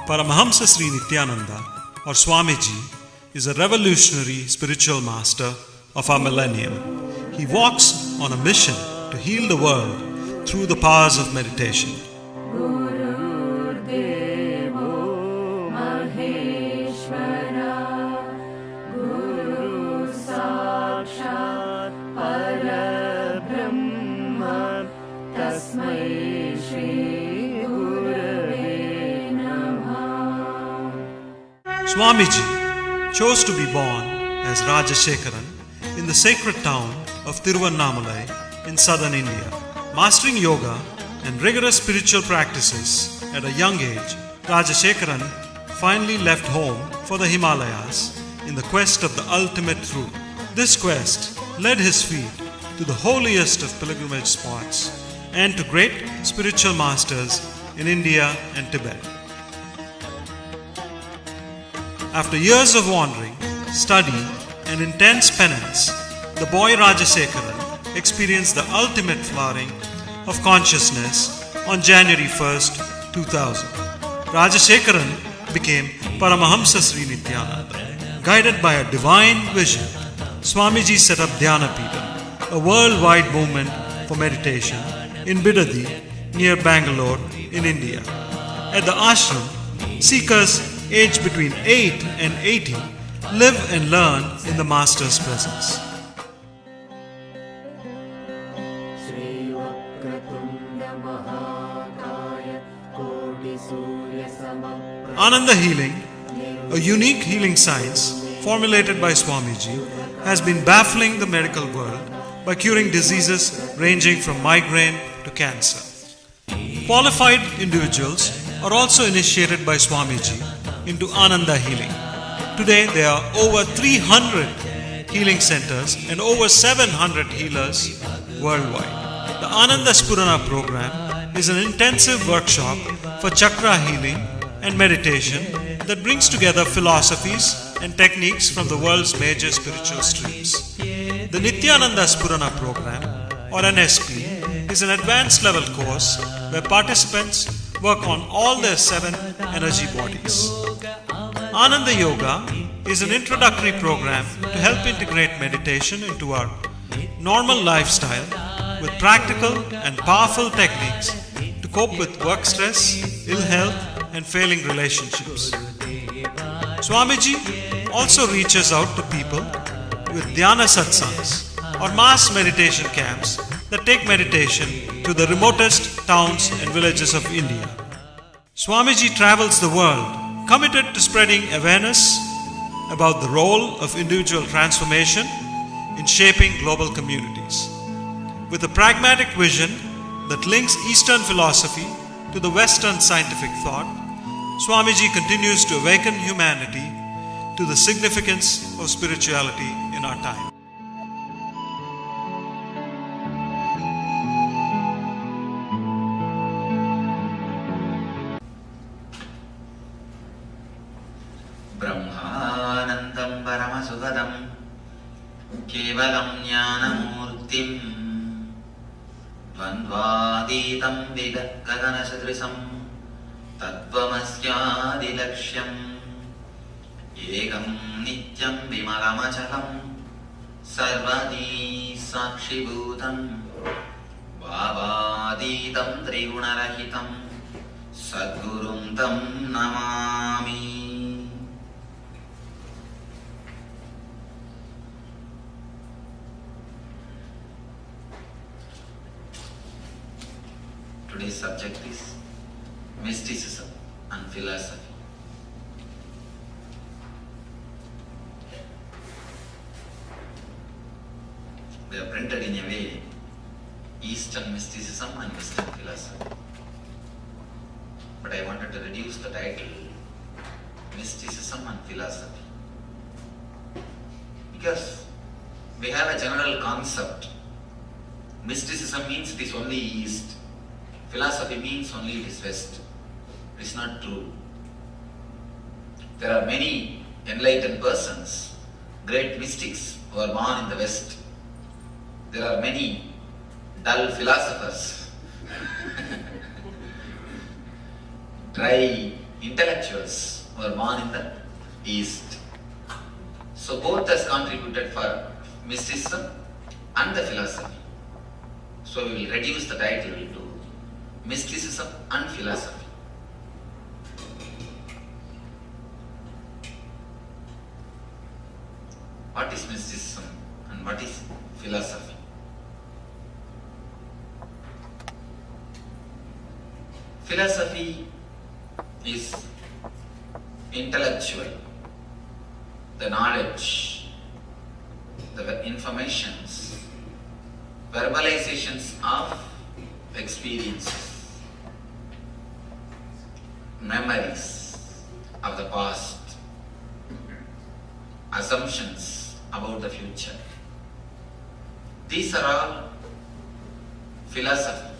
Paramahamsa Sri Nithyananda, or Swamiji, is a revolutionary spiritual master of our millennium. He walks on a mission to heal the world through the powers of meditation. Swamiji chose to be born as Rajashekaran in the sacred town of Tiruvannamalai in southern India. Mastering yoga and rigorous spiritual practices at a young age, Rajashekaran finally left home for the Himalayas in the quest of the ultimate truth. This quest led his feet to the holiest of pilgrimage spots and to great spiritual masters in India and Tibet. After years of wandering, study, and intense penance, the boy Rajashekaran experienced the ultimate flowering of consciousness on January 1st, 2000. Rajashekaran became Paramahamsa Sri Nithyananda. Guided by a divine vision, Swamiji set up Dhyanapitham, a worldwide movement for meditation in Bidadi near Bangalore in India. At the ashram, seekers aged between 8 and 80 live and learn in the Master's presence. Ananda healing, a unique healing science formulated by Swamiji, has been baffling the medical world by curing diseases ranging from migraine to cancer. Qualified individuals are also initiated by Swamiji into Ananda healing. Today there are over 300 healing centers and over 700 healers worldwide. The Ananda Spurana program is an intensive workshop for chakra healing and meditation that brings together philosophies and techniques from the world's major spiritual streams. The Nithyananda Spurana program, or NSP, is an advanced level course where participants work on all their 7 energy bodies. Ananda Yoga is an introductory program to help integrate meditation into our normal lifestyle with practical and powerful techniques to cope with work stress, ill health, and failing relationships. Swamiji also reaches out to people with dhyana satsangs or mass meditation camps that take meditation to the remotest towns and villages of India. Swamiji travels the world committed to spreading awareness about the role of individual transformation in shaping global communities. With a pragmatic vision that links Eastern philosophy to the Western scientific thought, Swamiji continues to awaken humanity to the significance of spirituality in our time. Brahmanandam Paramashivoham Kevalam Jnanamurtim Dvandvaditam Gaganasadrisam Tattvamasyaadilakshyam Ekam Nityam Vimalamachalam Sarvadi Sakshibhutam Bhavaditam Trigunarahitam Sadgurum Tam Namami. Today's subject is mysticism and philosophy. they are printed in a way, Eastern mysticism and Western philosophy. But I wanted to reduce the title, mysticism and philosophy. Because we have a general concept. Mysticism means it is only East. Philosophy means only it is West. It is not true. There are many enlightened persons, great mystics who are born in the West. There are many dull philosophers, dry intellectuals who are born in the East. So both has contributed for mysticism and the philosophy. So we will reduce the title to mysticism and philosophy. What is mysticism and what is philosophy? Philosophy is intellectual, the knowledge, the informations, verbalizations of experiences, memories of the past, assumptions about the future. These are all philosophy.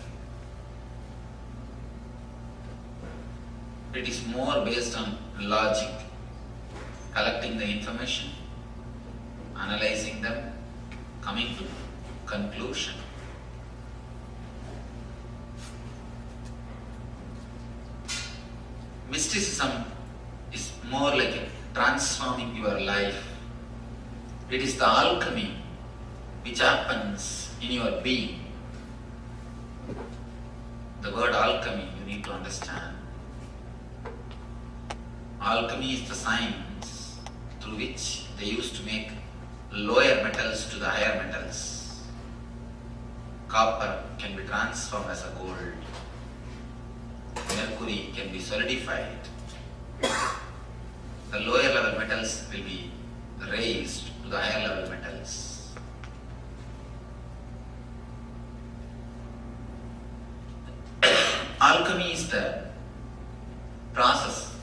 It is more based on logic, collecting the information, analyzing them, coming to conclusion. Mysticism is more like transforming your life. It is the alchemy which happens in your being. The word alchemy you need to understand. Alchemy is the science through which they used to make lower metals to the higher metals. Copper can be transformed as a gold. Mercury can be solidified. The lower level metals will be raised to the higher level metals. Alchemy is the process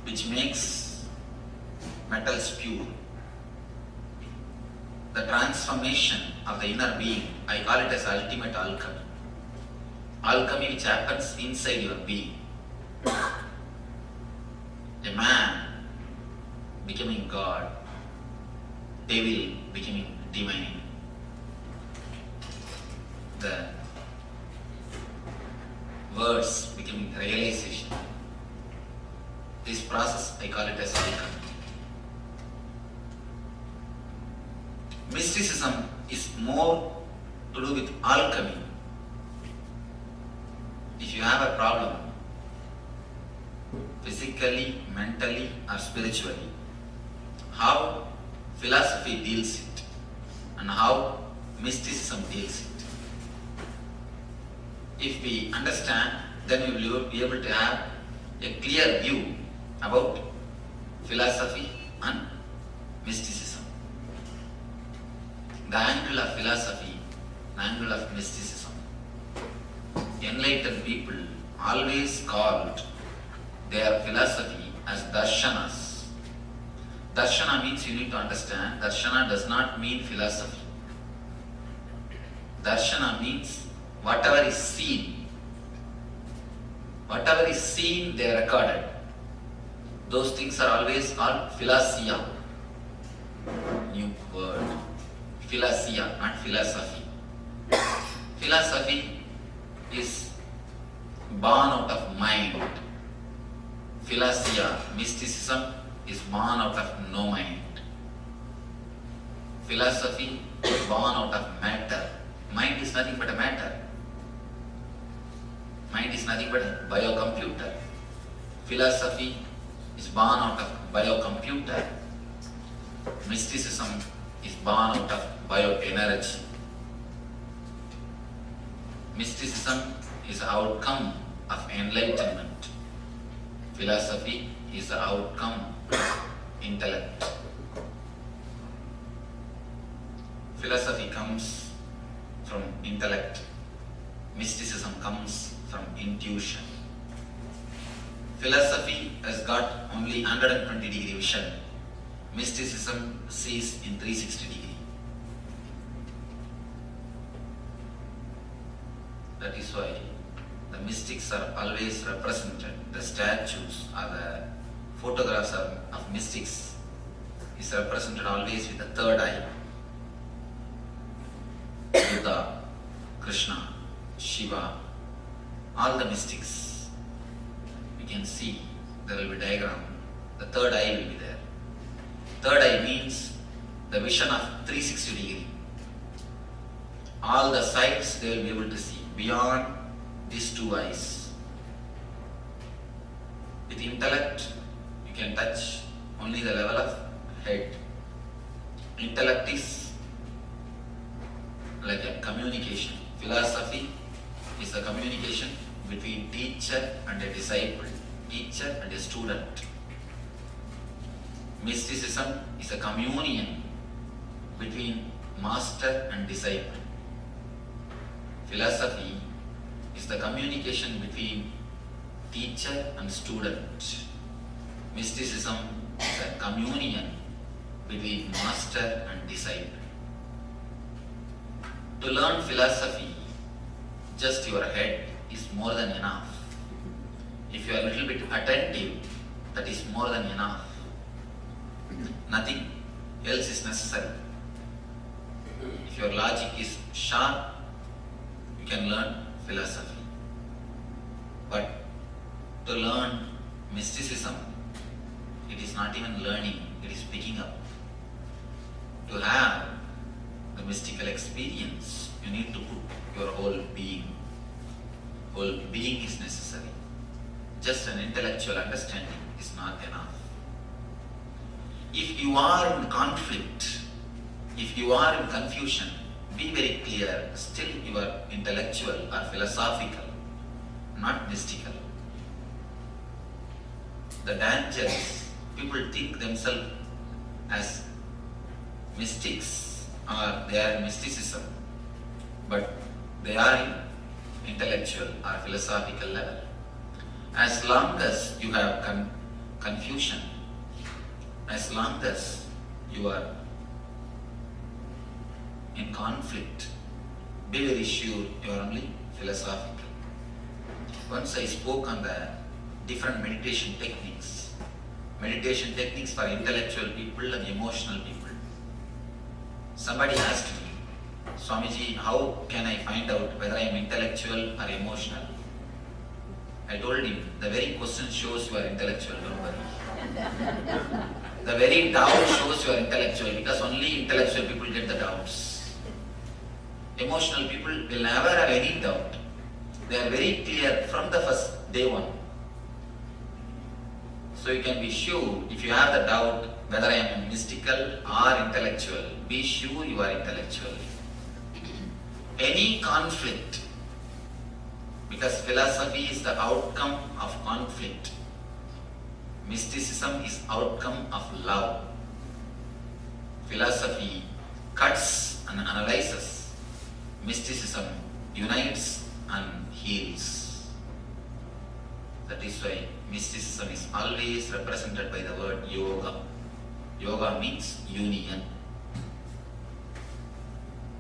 which makes metals pure. The transformation of the inner being, I call it as ultimate alchemy. Alchemy which happens inside your being. A man becoming God, devil becoming divine. The words becoming realization. This process I call it as alchemy. Mysticism is more to do with alchemy. If you have a problem, physically, mentally or spiritually, how philosophy deals it and how mysticism deals it. If we understand, then we will be able to have a clear view about philosophy and mysticism. The angle of philosophy, the angle of mysticism. Enlightened people always called their philosophy as darshanas. Darshana means you need to understand, darshana does not mean philosophy. Darshana means whatever is seen. Whatever is seen, they are recorded. Those things are always called philosia. New word. Philosia, not philosophy. Philosophy is born out of mind. Philosia, mysticism, is born out of no mind. Philosophy is born out of matter. Mind is nothing but a matter. Mind is nothing but a biocomputer. Philosophy is born out of biocomputer. Mysticism is born out of bioenergy. Mysticism is the outcome of enlightenment. Philosophy is the outcome of intellect. Philosophy comes from intellect. Mysticism comes from intuition. Philosophy has got only 120 degree vision. Mysticism sees in 360 degree. That is why the mystics are always represented. The statues or the photographs of mystics is represented always with the third eye. Buddha, Krishna, Shiva, all the mystics, we can see there will be diagram. The third eye will be there. Third eye means the vision of 360 degree. All the sides they will be able to see beyond these two eyes. With intellect, you can touch only the level of head. Intellect is like a communication. Philosophy is a communication between teacher and a disciple, teacher and a student. Mysticism is a communion between master and disciple. Philosophy is the communication between teacher and student. Mysticism is a communion between master and disciple. To learn philosophy, just your head is more than enough. If you are a little bit attentive, that is more than enough. Nothing else is necessary. If your logic is sharp, you can learn philosophy. But to learn mysticism, it is not even learning, it is picking up. To have the mystical experience, you need to put your whole being. Whole being is necessary. Just an intellectual understanding is not enough. If you are in conflict, if you are in confusion, be very clear, still you are intellectual or philosophical, not mystical. The danger is people think themselves as mystics or they are in mysticism, but they are in intellectual or philosophical level. As long as you have confusion, as long as you are in conflict, be very sure you are only philosophical. Once I spoke on the different meditation techniques for intellectual people and emotional people. Somebody asked me, Swamiji, how can I find out whether I am intellectual or emotional? I told him, the very question shows you are intellectual, don't worry. The very doubt shows you are intellectual, because only intellectual people get the doubts. Emotional people will never have any doubt. They are very clear from the first day one. So you can be sure, if you have the doubt whether I am mystical or intellectual, be sure you are intellectual. Any conflict, because philosophy is the outcome of conflict. Mysticism is outcome of love. Philosophy cuts and analyzes. Mysticism unites and heals. That is why mysticism is always represented by the word yoga. Yoga means union.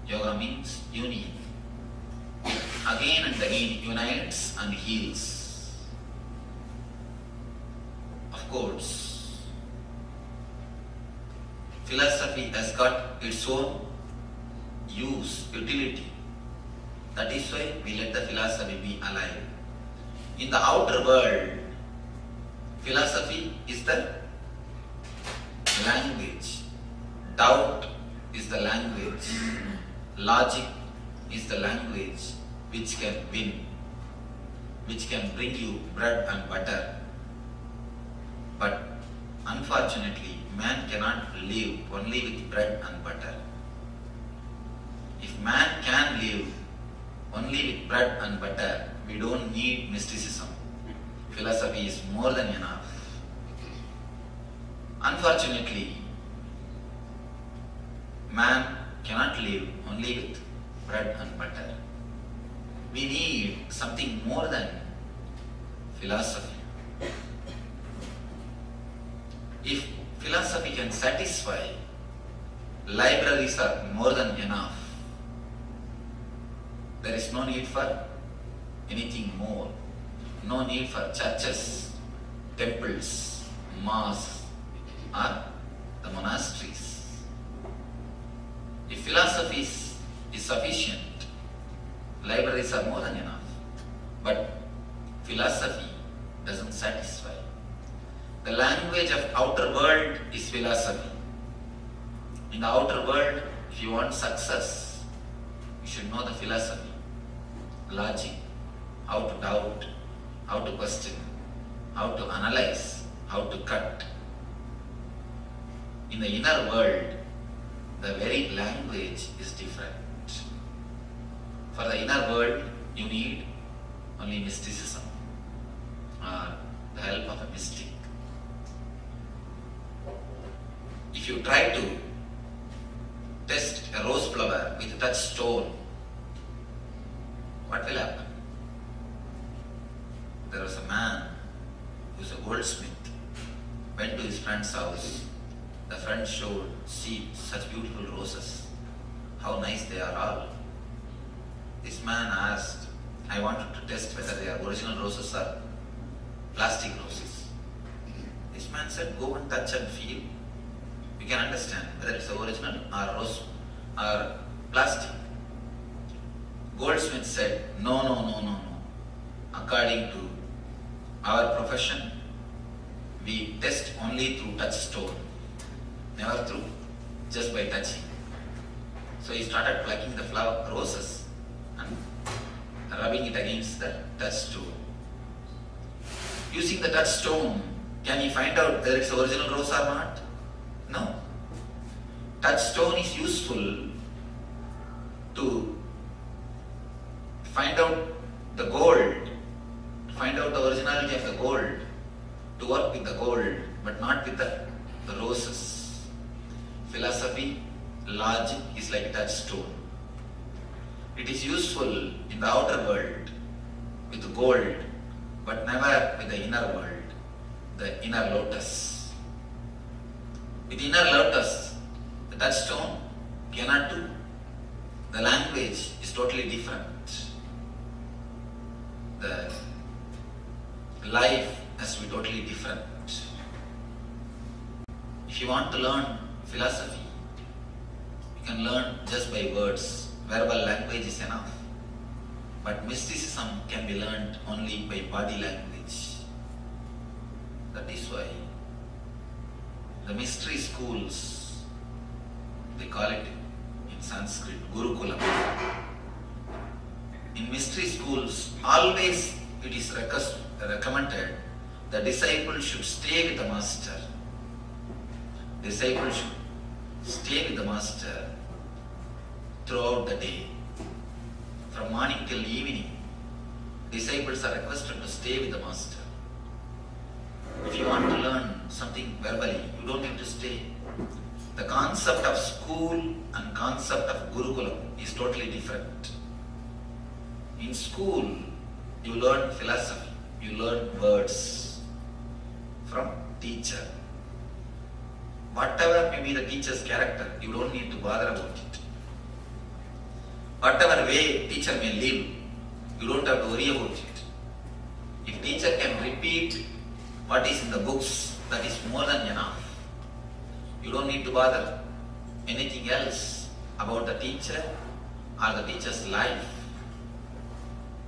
Yoga means union. Again and again unites and heals. Of course, philosophy has got its own use, utility. That is why we let the philosophy be alive. In the outer world, philosophy is the language. Doubt is the language. Logic is the language which can win, which can bring you bread and butter. But unfortunately, man cannot live only with bread and butter. If man can live only with bread and butter, we don't need mysticism. Philosophy is more than enough. Unfortunately, man cannot live only with bread and butter. We need something more than philosophy. If philosophy can satisfy, libraries are more than enough. There is no need for anything more. No need for churches, temples, mosques, or the monasteries. If philosophy is sufficient, libraries are more than enough. But philosophy doesn't satisfy. The language of outer world is philosophy. In the outer world, if you want success, you should know the philosophy, logic, how to doubt, how to question, how to analyze, how to cut. In the inner world, the very language is different. For the inner world, you need only mysticism or the help of a mystic. If you try to test a rose flower with a touchstone, what will happen? There was a man who is a goldsmith, went to his friend's house. The friend showed, see such beautiful roses, how nice they are all. This man asked, I wanted to test whether they are original roses or plastic roses. This man said, go and touch and feel. You can understand whether it's original or rose or plastic. Goldsmith said, no. According to our profession, we test only through touchstone, never through just by touching. So he started plucking the roses and rubbing it against the touchstone. Using the touchstone, can he find out whether it's original rose or not? No. Touchstone is useful to find out the gold, to find out the originality of the gold, to work with the gold, but not with the roses. Philosophy, logic is like a touchstone. It is useful in the outer world with gold, but never with the inner world, the inner lotus. With inner lotus, the touchstone cannot do. The language is totally different. The life has to be totally different. If you want to learn philosophy, you can learn just by words. Verbal language is enough. But mysticism can be learned only by body language. That is why the mystery schools, they call it in Sanskrit, Gurukulam. In mystery schools, always it is recommended the disciple should stay with the master. Disciple should stay with the master throughout the day. From morning till evening, disciples are requested to stay with the master. If you want to learn something verbally, you don't need to stay. The concept of school and concept of Gurukulam is totally different. In school, you learn philosophy, you learn words from teacher. Whatever may be the teacher's character, you don't need to bother about it. Whatever way teacher may live, you don't have to worry about it. If teacher can repeat what is in the books, that is more than enough. You don't need to bother anything else about the teacher or the teacher's life.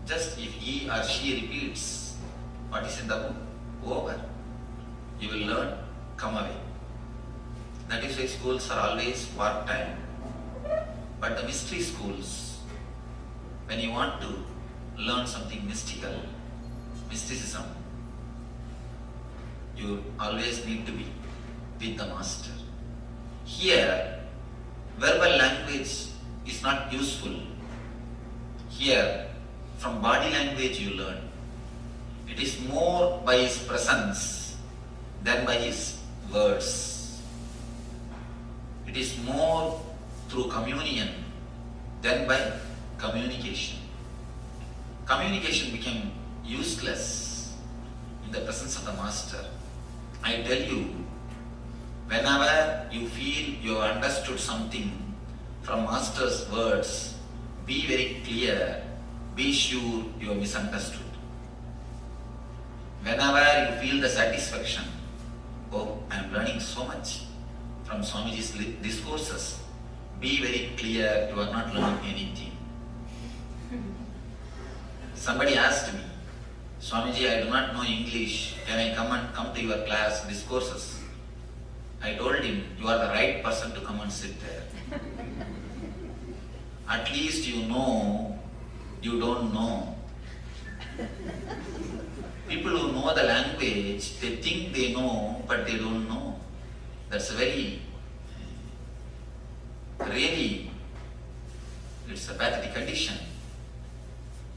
Just if he or she repeats what is in the book, over. You will learn, come away. That is why schools are always part-time. But the mystery schools, when you want to learn something mystical, mysticism, you always need to be with the master. Here, verbal language is not useful. Here, from body language you learn. It is more by his presence than by his words. It is more through communion then by communication. Communication became useless in the presence of the Master. I tell you, whenever you feel you have understood something from Master's words, be very clear, be sure you have misunderstood. Whenever you feel the satisfaction, oh, I am learning so much from Swamiji's discourses, be very clear you are not learning anything. Somebody asked me, Swamiji, I do not know English, can I come to your class discourses? I told him, you are the right person to come and sit there. At least you know, you don't know. People who know the language, they think they know, but they don't know. That's a very, really, it's a pathetic condition.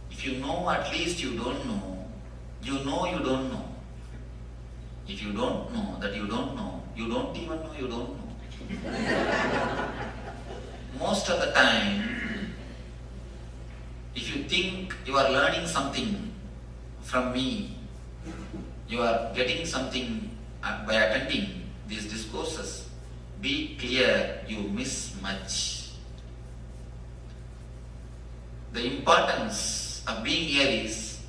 If you know, at least you don't know. You know you don't know. If you don't know that you don't know, you don't even know you don't know. Most of the time, if you think you are learning something from me, you are getting something by attending these discourses, be clear you miss much. The importance of being here is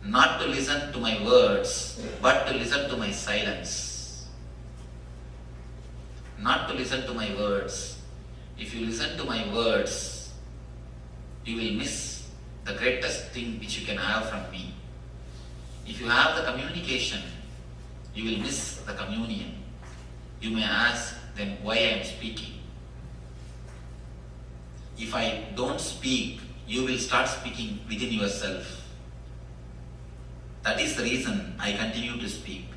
not to listen to my words, but to listen to my silence. Not to listen to my words. If you listen to my words, you will miss the greatest thing which you can have from me. If you have the communication, you will miss the communion. You may ask, then why I am speaking? If I don't speak, you will start speaking within yourself. That is the reason I continue to speak.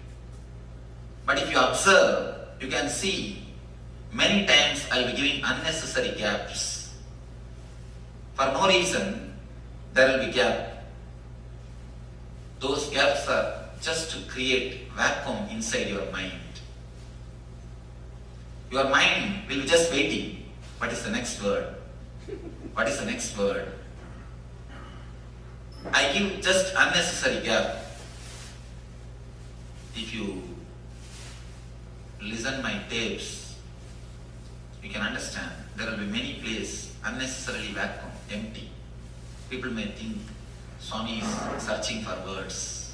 But if you observe, you can see many times I will be giving unnecessary gaps. For no reason, there will be gap. Those gaps are just to create vacuum inside your mind. Your mind will be just waiting. What is the next word? What is the next word? I give just unnecessary gap. If you listen my tapes, you can understand there will be many places unnecessarily vacuum, empty. People may think Swami is searching for words.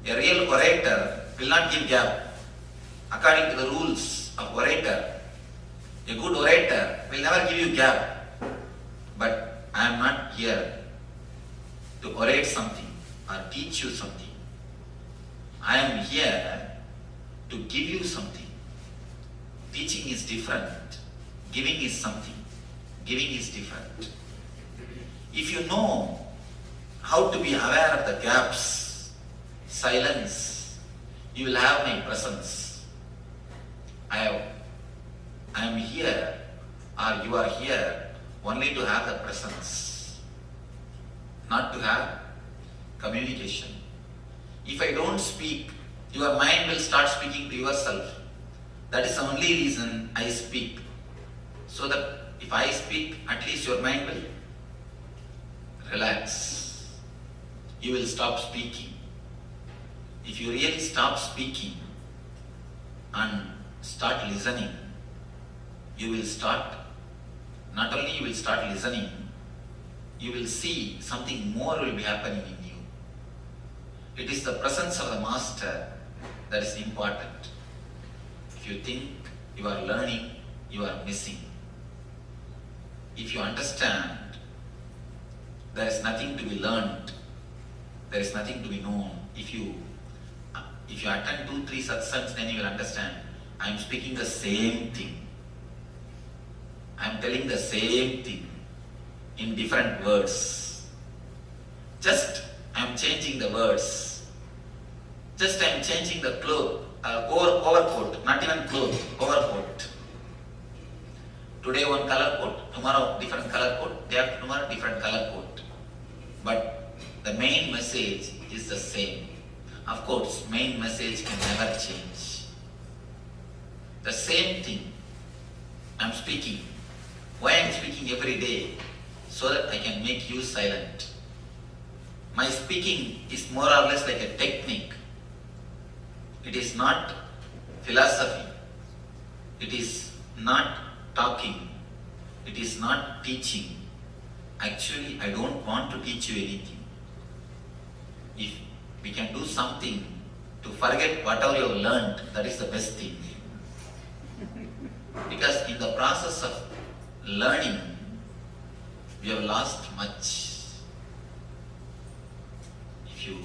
A real orator will not give gap. According to the rules of orator, a good orator will never give you gap. But I am not here to orate something or teach you something. I am here to give you something. Teaching is different. Giving is something. Giving is different. If you know how to be aware of the gaps, silence, you will have my presence. I am here, or you are here only to have the presence, not to have communication. If I don't speak, your mind will start speaking to yourself. That is the only reason I speak. So that if I speak, at least your mind will relax. You will stop speaking. If you really stop speaking and start listening, you will start, not only you will start listening, you will see something more will be happening in you. It is the presence of the Master that is important. If you think you are learning, you are missing. If you understand, there is nothing to be learned, there is nothing to be known. If you attend 2-3 satsangs, then you will understand, I am speaking the same thing. I am telling the same thing in different words. Just I am changing the words. Just I am changing the cloth, overcoat, not even cloth, overcoat. Today one color coat, tomorrow different color coat, day after tomorrow different color coat. But the main message is the same. Of course, main message can never change. The same thing I am speaking. Why I am speaking every day? So that I can make you silent. My speaking is more or less like a technique. It is not philosophy. It is not talking. It is not teaching. Actually, I don't want to teach you anything. If we can do something to forget whatever you have learned, that is the best thing. Because in the process of learning, we have lost much. If you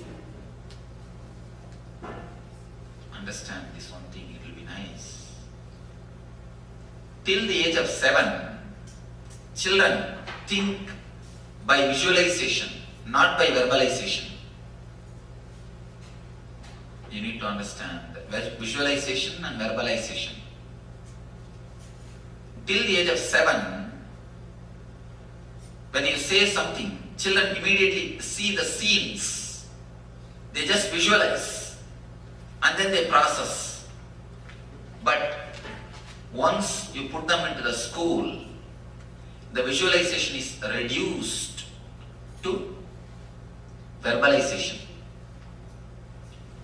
understand this one thing, it will be nice. Till the age of 7, children think by visualization, not by verbalization. You need to understand that visualization and verbalization. Till the age of 7, when you say something, children immediately see the scenes. They just visualize and then they process. But once you put them into the school, the visualization is reduced to verbalization.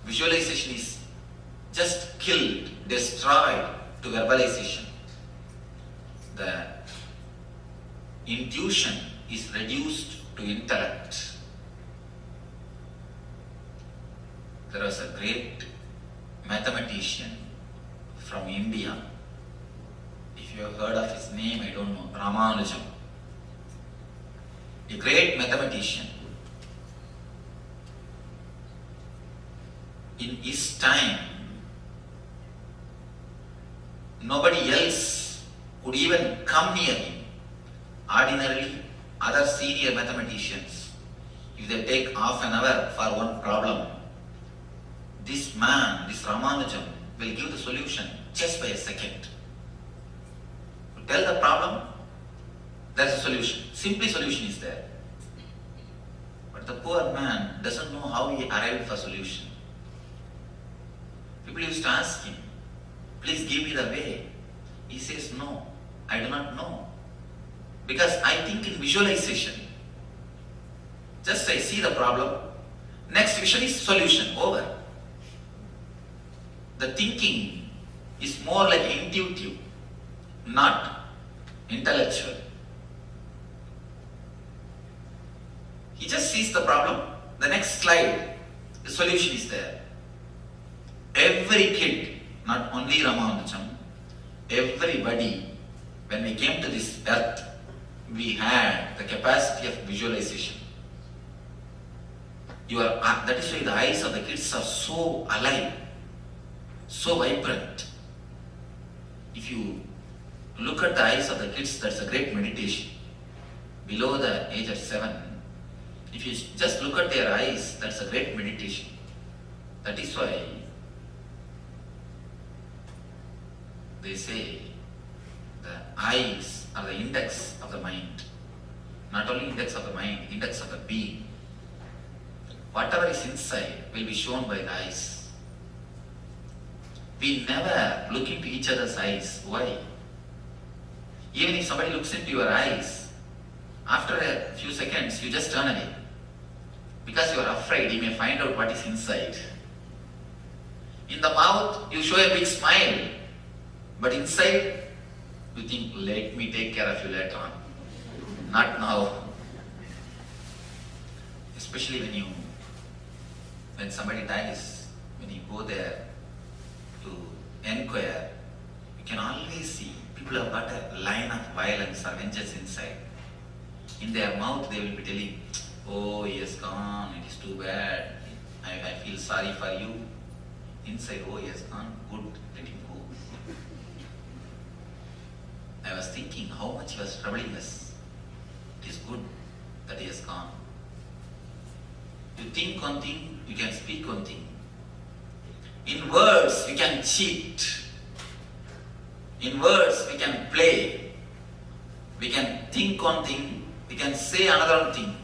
Visualization is just killed, destroyed to verbalization. The intuition is reduced to intellect. There was a great mathematician from India. If you have heard of his name, I don't know, Ramanujam. A great mathematician. In his time, nobody else could even come near him. Ordinarily, other senior mathematicians, if they take half an hour for one problem, this man, this Ramanujam, will give the solution just by a second. You tell the problem, there is a solution. Simply solution is there. But the poor man doesn't know how he arrived for solution. People used to ask him, please give me the way. He says, no, I do not know. Because I think in visualization. Just I see the problem, next vision is solution, over. The thinking is more like intuitive, not intellectual. He just sees the problem, the next slide, the solution is there. Every kid, not only Ramanujam, everybody, when we came to this earth, we had the capacity of visualization. That is why the eyes of the kids are so alive, so vibrant. If you look at the eyes of the kids, that's a great meditation. Below the age of 7, if you just look at their eyes, that's a great meditation. That is why they say the eyes are the index of the mind. Not only index of the mind, index of the being. Whatever is inside will be shown by the eyes. We never look into each other's eyes. Why? Even if somebody looks into your eyes, after a few seconds you just turn away. Because you are afraid he may find out what is inside. In the mouth you show a big smile, but inside you think, let me take care of you later on. Not now. Especially when somebody dies, when you go there to inquire, you can always see people have got a line of violence or vengeance inside. In their mouth they will be telling, oh, he has gone, it is too bad, I feel sorry for you. Inside, oh, he has gone, good, let him go. I was thinking how much he was troubling us. It is good that he has gone. You think one thing, you can speak one thing. In words, we can cheat. In words, we can play. We can think one thing, we can say another thing.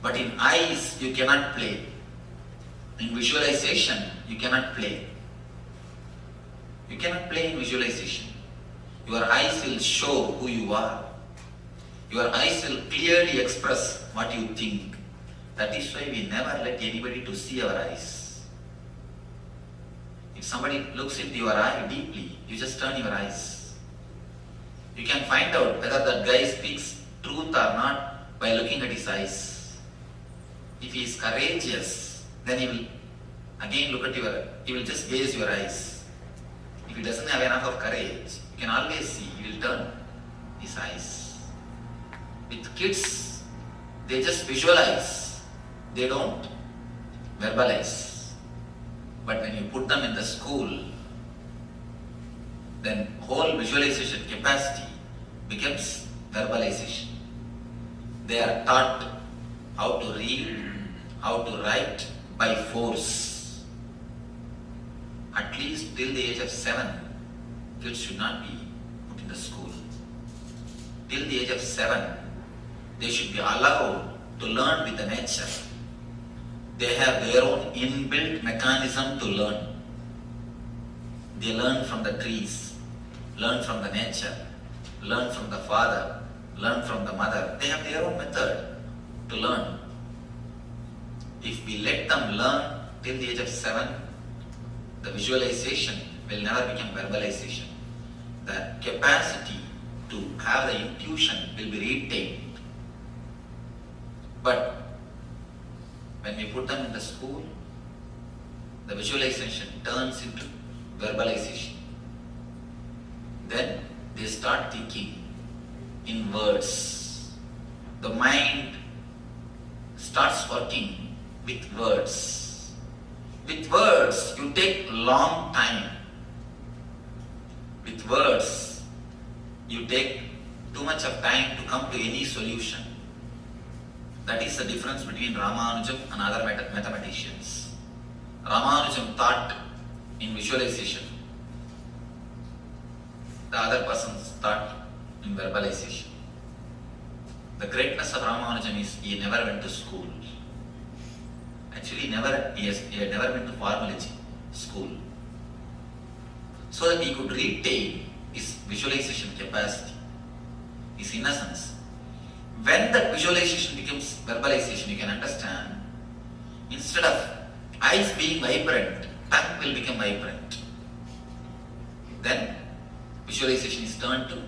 But in eyes, you cannot play. In visualization, you cannot play. You cannot play in visualization. Your eyes will show who you are. Your eyes will clearly express what you think. That is why we never let anybody to see our eyes. If somebody looks into your eye deeply, you just turn your eyes. You can find out whether that guy speaks truth or not by looking at his eyes. If he is courageous, then he will again look at he will just gaze your eyes. If he doesn't have enough of courage, you can always see, he will turn his eyes. With kids, they just visualize, they don't verbalize. But when you put them in the school, then whole visualization capacity becomes verbalization. They are taught how to read, how to write by force. At least till the age of 7, kids should not be put in the school. Till the age of 7, they should be allowed to learn with the nature. They have their own inbuilt mechanism to learn. They learn from the trees, learn from the nature, learn from the father, learn from the mother. They have their own method to learn. If we let them learn till the age of 7, the visualization will never become verbalization. The capacity to have the intuition will be retained. But when we put them in the school, the visualization turns into verbalization. Then they start thinking in words. The mind starts working with words. With words, you take long time. With words, you take too much of time to come to any solution. That is the difference between Ramanujam and other mathematicians. Ramanujam thought in visualization. The other persons thought in verbalization. The greatness of Ramanujam is he never went to school. Actually, he had never been to pharmacology school. So that he could retain his visualization capacity, his innocence. When that visualization becomes verbalization, you can understand, instead of eyes being vibrant, tongue will become vibrant. Then visualization is turned to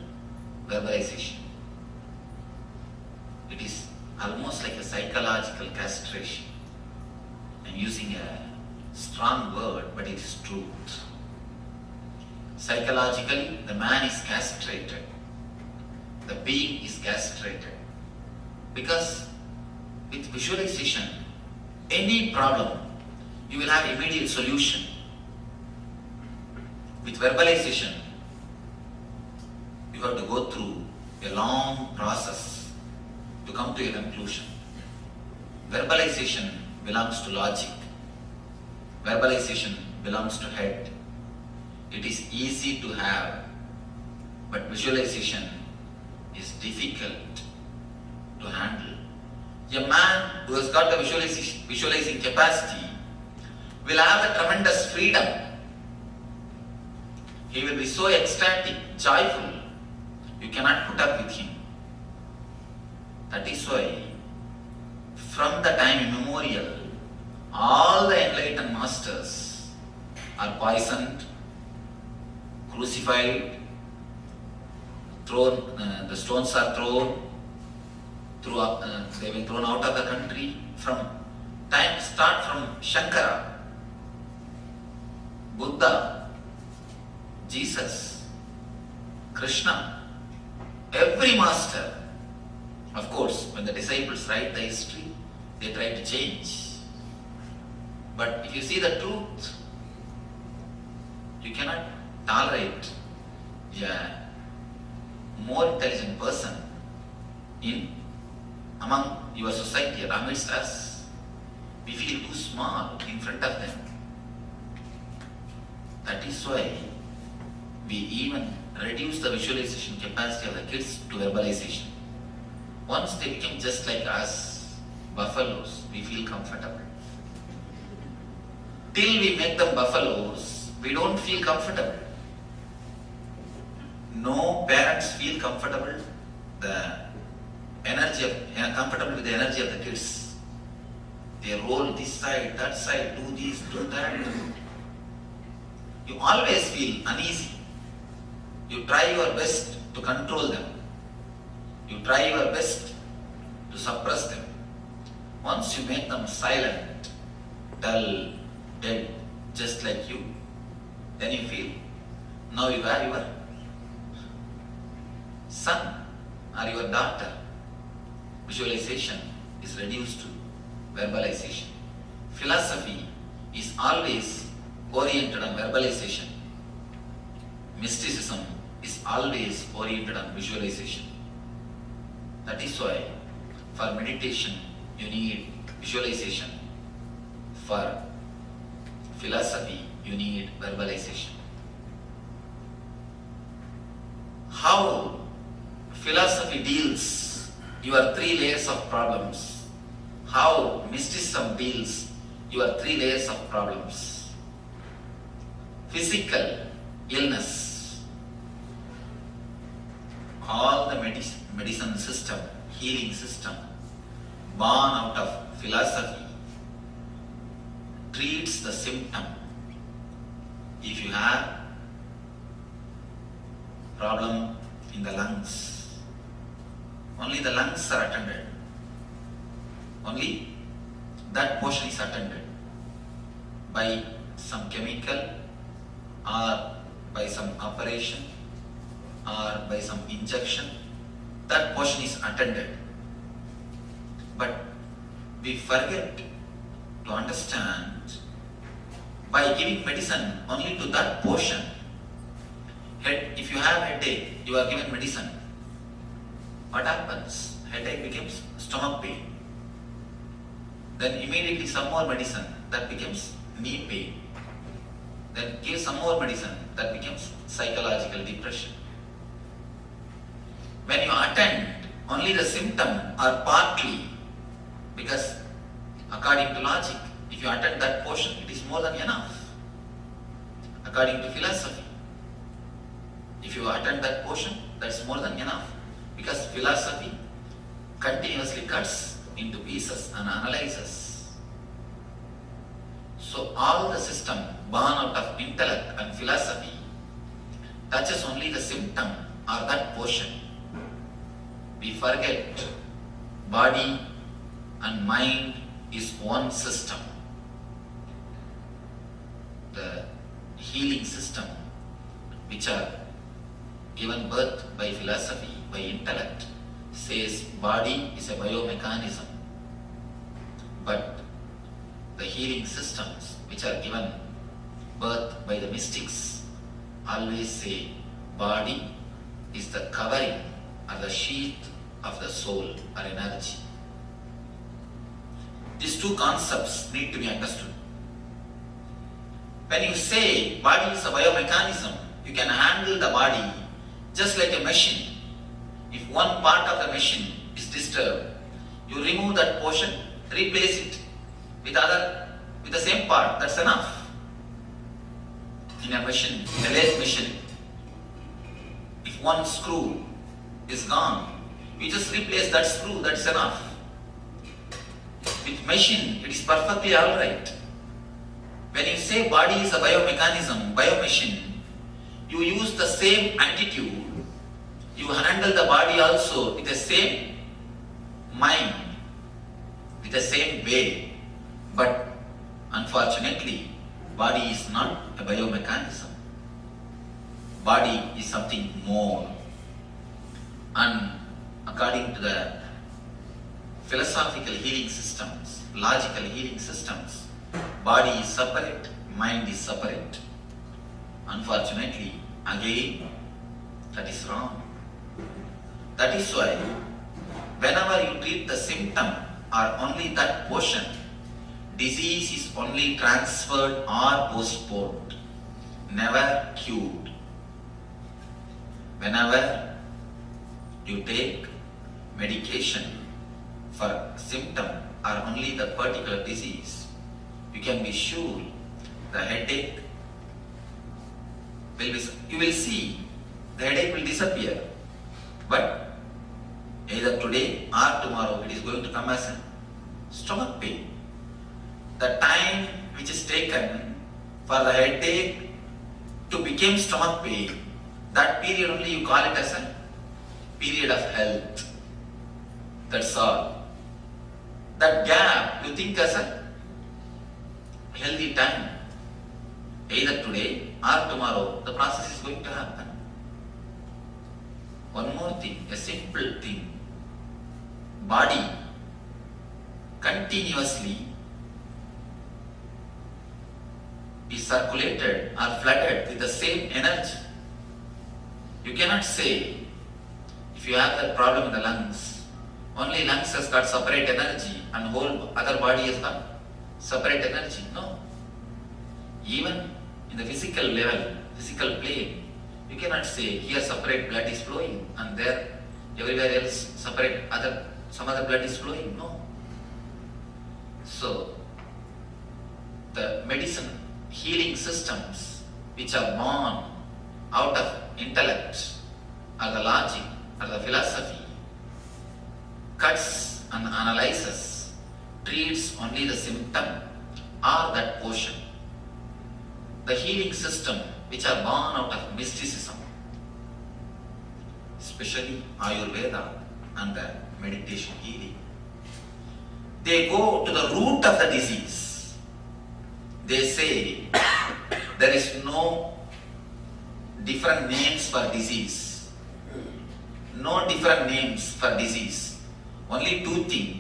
verbalization. It is almost like a psychological castration. I'm using a strong word, but it is truth. Psychologically, the man is castrated. The being is castrated. Because with visualization, any problem, you will have immediate solution. With verbalization, you have to go through a long process to come to a conclusion. Verbalization belongs to logic. Verbalization belongs to head. It is easy to have, but visualization is difficult to handle. A man who has got the visualizing capacity will have a tremendous freedom. He will be so ecstatic, joyful, you cannot put up with him. That is why, from the time immemorial, all the enlightened masters are poisoned, crucified, the stones are thrown, they were thrown out of the country. Start from Shankara, Buddha, Jesus, Krishna, every master. Of course, when the disciples write the history, they try to change. But if you see the truth, you cannot tolerate a more intelligent person among your society or amidst us. We feel too small in front of them. That is why we even reduce the visualization capacity of the kids to verbalization. Once they become just like us, buffaloes, we feel comfortable. Till we make them buffaloes, we don't feel comfortable. No parents feel comfortable. The comfortable with the energy of the kids. They roll this side, that side, do this, do that. You always feel uneasy. You try your best to control them. You try your best to suppress them. Once you make them silent, dull, dead, just like you, then you feel, now you are your son or your daughter. Visualization is reduced to verbalization. Philosophy is always oriented on verbalization. Mysticism is always oriented on visualization. That is why for meditation you need visualization. For philosophy you need verbalization. How philosophy deals your 3 layers of problems. How mysticism deals your 3 layers of problems. Physical illness. All the medicine system, healing system, born out of philosophy, treats the symptom. If you have problem in the lungs, only the lungs are attended. Only that portion is attended by some chemical or by some operation or by some injection. That portion is attended. But we forget to understand, by giving medicine only to that portion. If you have headache, you are given medicine. What happens? Headache becomes stomach pain. Then immediately some more medicine, that becomes knee pain. Then give some more medicine, that becomes psychological depression. When you attend only the symptom or partly, because according to logic, if you attend that portion, it is more than enough. According to philosophy, if you attend that portion, that's more than enough. Because philosophy continuously cuts into pieces and analyzes. So all the system born out of intellect and philosophy touches only the symptom or that portion. We forget body and mind is one system. The healing system, which are given birth by philosophy, by intellect, says body is a biomechanism. But the healing systems, which are given birth by the mystics, always say body is the covering or the sheath of the soul or energy. These 2 concepts need to be understood. When you say body is a biomechanism, you can handle the body just like a machine. If one part of the machine is disturbed, you remove that portion, replace it with the same part. That's enough. In a machine, a lathe machine, if one screw is gone, you just replace that screw. That's enough. With machine, it is perfectly alright. When you say body is a biomechanism, biomachine, you use the same attitude. You handle the body also with the same mind, with the same way. But unfortunately, body is not a biomechanism. Body is something more. And according to the philosophical healing systems, logical healing systems, body is separate, mind is separate. Unfortunately, again, that is wrong. That is why, whenever you treat the symptom or only that portion, disease is only transferred or postponed, never cured. Whenever you take medication for symptom or only the particular disease, you can be sure the headache will be, you will see the headache will disappear. But either today or tomorrow it is going to come as a stomach pain. The time which is taken for the headache to become stomach pain, that period only you call it as a period of health. That's all. That gap you think as a healthy time. Either today or tomorrow the process is going to happen. One more thing, a simple thing. Body continuously is circulated or flooded with the same energy. You cannot say, if you have that problem in the lungs, only lungs has got separate energy and whole other body has got separate energy. No. Even in the physical level, physical plane, you cannot say here separate blood is flowing and there everywhere else separate some other blood is flowing. No. So the medicine healing systems which are born out of intellect or the logic or the philosophy cuts and analyzes, treats only the symptom or that portion. The healing system which are born out of mysticism, especially Ayurveda and the meditation healing, they go to the root of the disease. They say there is no different names for disease. No different names for disease. Only two things,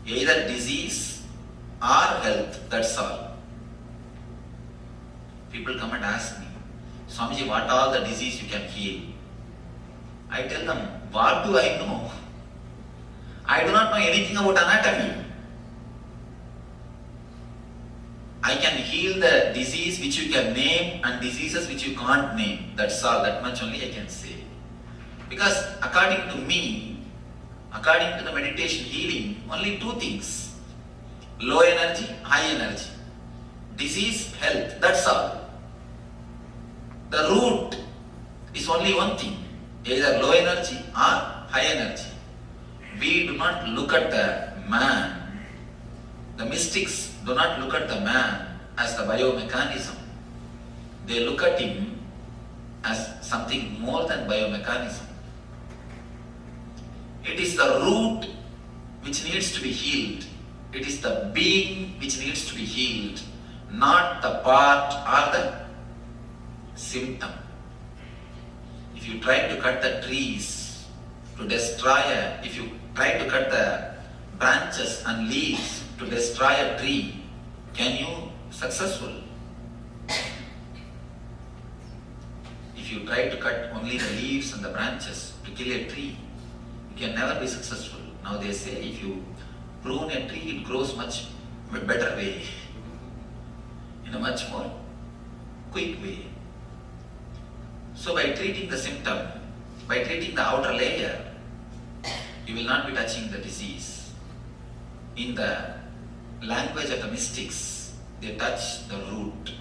either disease or health, that's all. People come and ask me, Swamiji, what all the disease you can heal? I tell them, what do I know? I do not know anything about anatomy. I can heal the disease which you can name and diseases which you can't name. That's all, that much only I can say. Because according to me, according to the meditation healing, only two things. Low energy, high energy. Disease, health, that's all. The root is only one thing, either low energy or high energy. We do not look at the man. The mystics do not look at the man as the biomechanism. They look at him as something more than biomechanism. It is the root which needs to be healed. It is the being which needs to be healed, not the part or the symptom. If you try to cut the trees to destroy if you try to cut the branches and leaves to destroy a tree, can you successful? If you try to cut only the leaves and the branches to kill a tree, you can never be successful. Now they say if you prune a tree, it grows much better way, in a much more quick way. So by treating the symptom, by treating the outer layer, you will not be touching the disease. In the language of the mystics, they touch the root.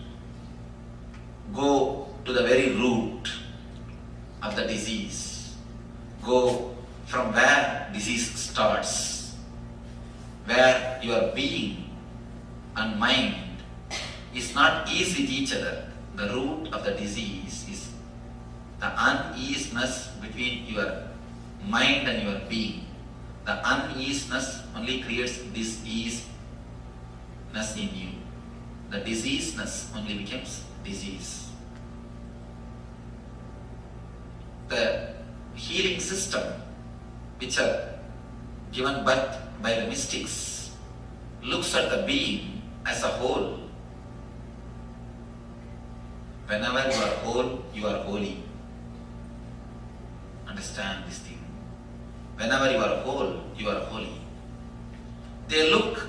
Go to the very root of the disease. Go from where disease starts, where your being and mind is not ease with each other. The root of the disease is the uneasiness between your mind and your being. The uneasiness only creates diseaseness in you. The diseaseness only becomes disease. The healing system which are given birth by the mystics looks at the being as a whole. Whenever you are whole, you are holy. Understand this thing. Whenever you are whole, you are holy. They look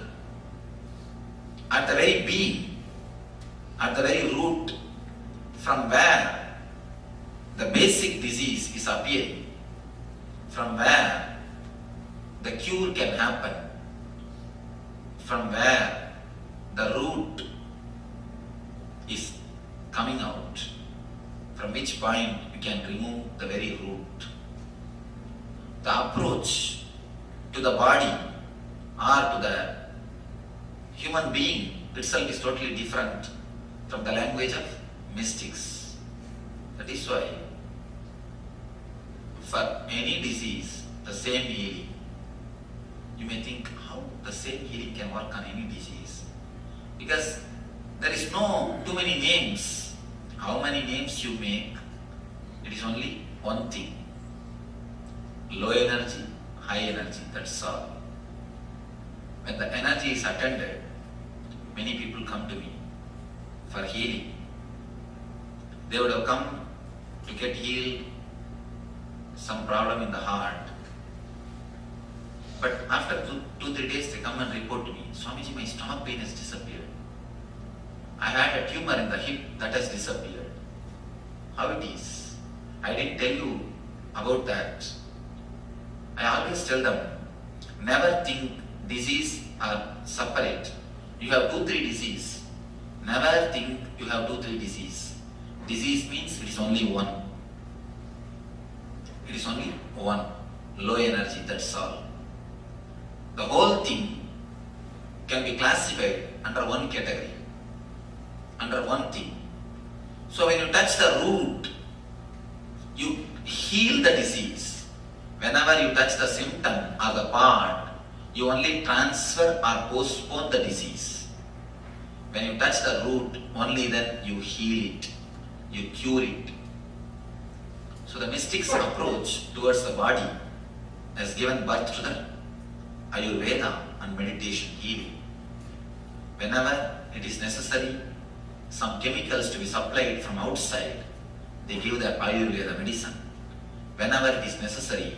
at the very being, at the very root, from where the basic disease is appearing, from where the cure can happen, from where the root is coming out, from which point you can remove the very root. The approach to the body or to the human being itself is totally different from the language of mystics. That is why for any disease, the same healing. You may think how the same healing can work on any disease. Because there is no too many names. How many names you make, it is only one thing. Low energy, high energy, that's all. When the energy is attended, many people come to me for healing. They would have come to get healed some problem in the heart. But after 2-3 days they come and report to me, Swamiji, my stomach pain has disappeared. I had a tumor in the hip that has disappeared. How it is? I didn't tell you about that. I always tell them, never think disease are separate. You have 2-3 disease. Never think you have 2-3 disease. Disease means it is only one. It is only one. Low energy, that's all. The whole thing can be classified under one category, under one thing. So when you touch the root, you heal the disease. Whenever you touch the symptom or the part, you only transfer or postpone the disease. When you touch the root, only then you heal it, you cure it. So the mystics' approach towards the body has given birth to the Ayurveda and meditation healing. Whenever it is necessary, some chemicals to be supplied from outside, they give the Ayurveda medicine. Whenever it is necessary,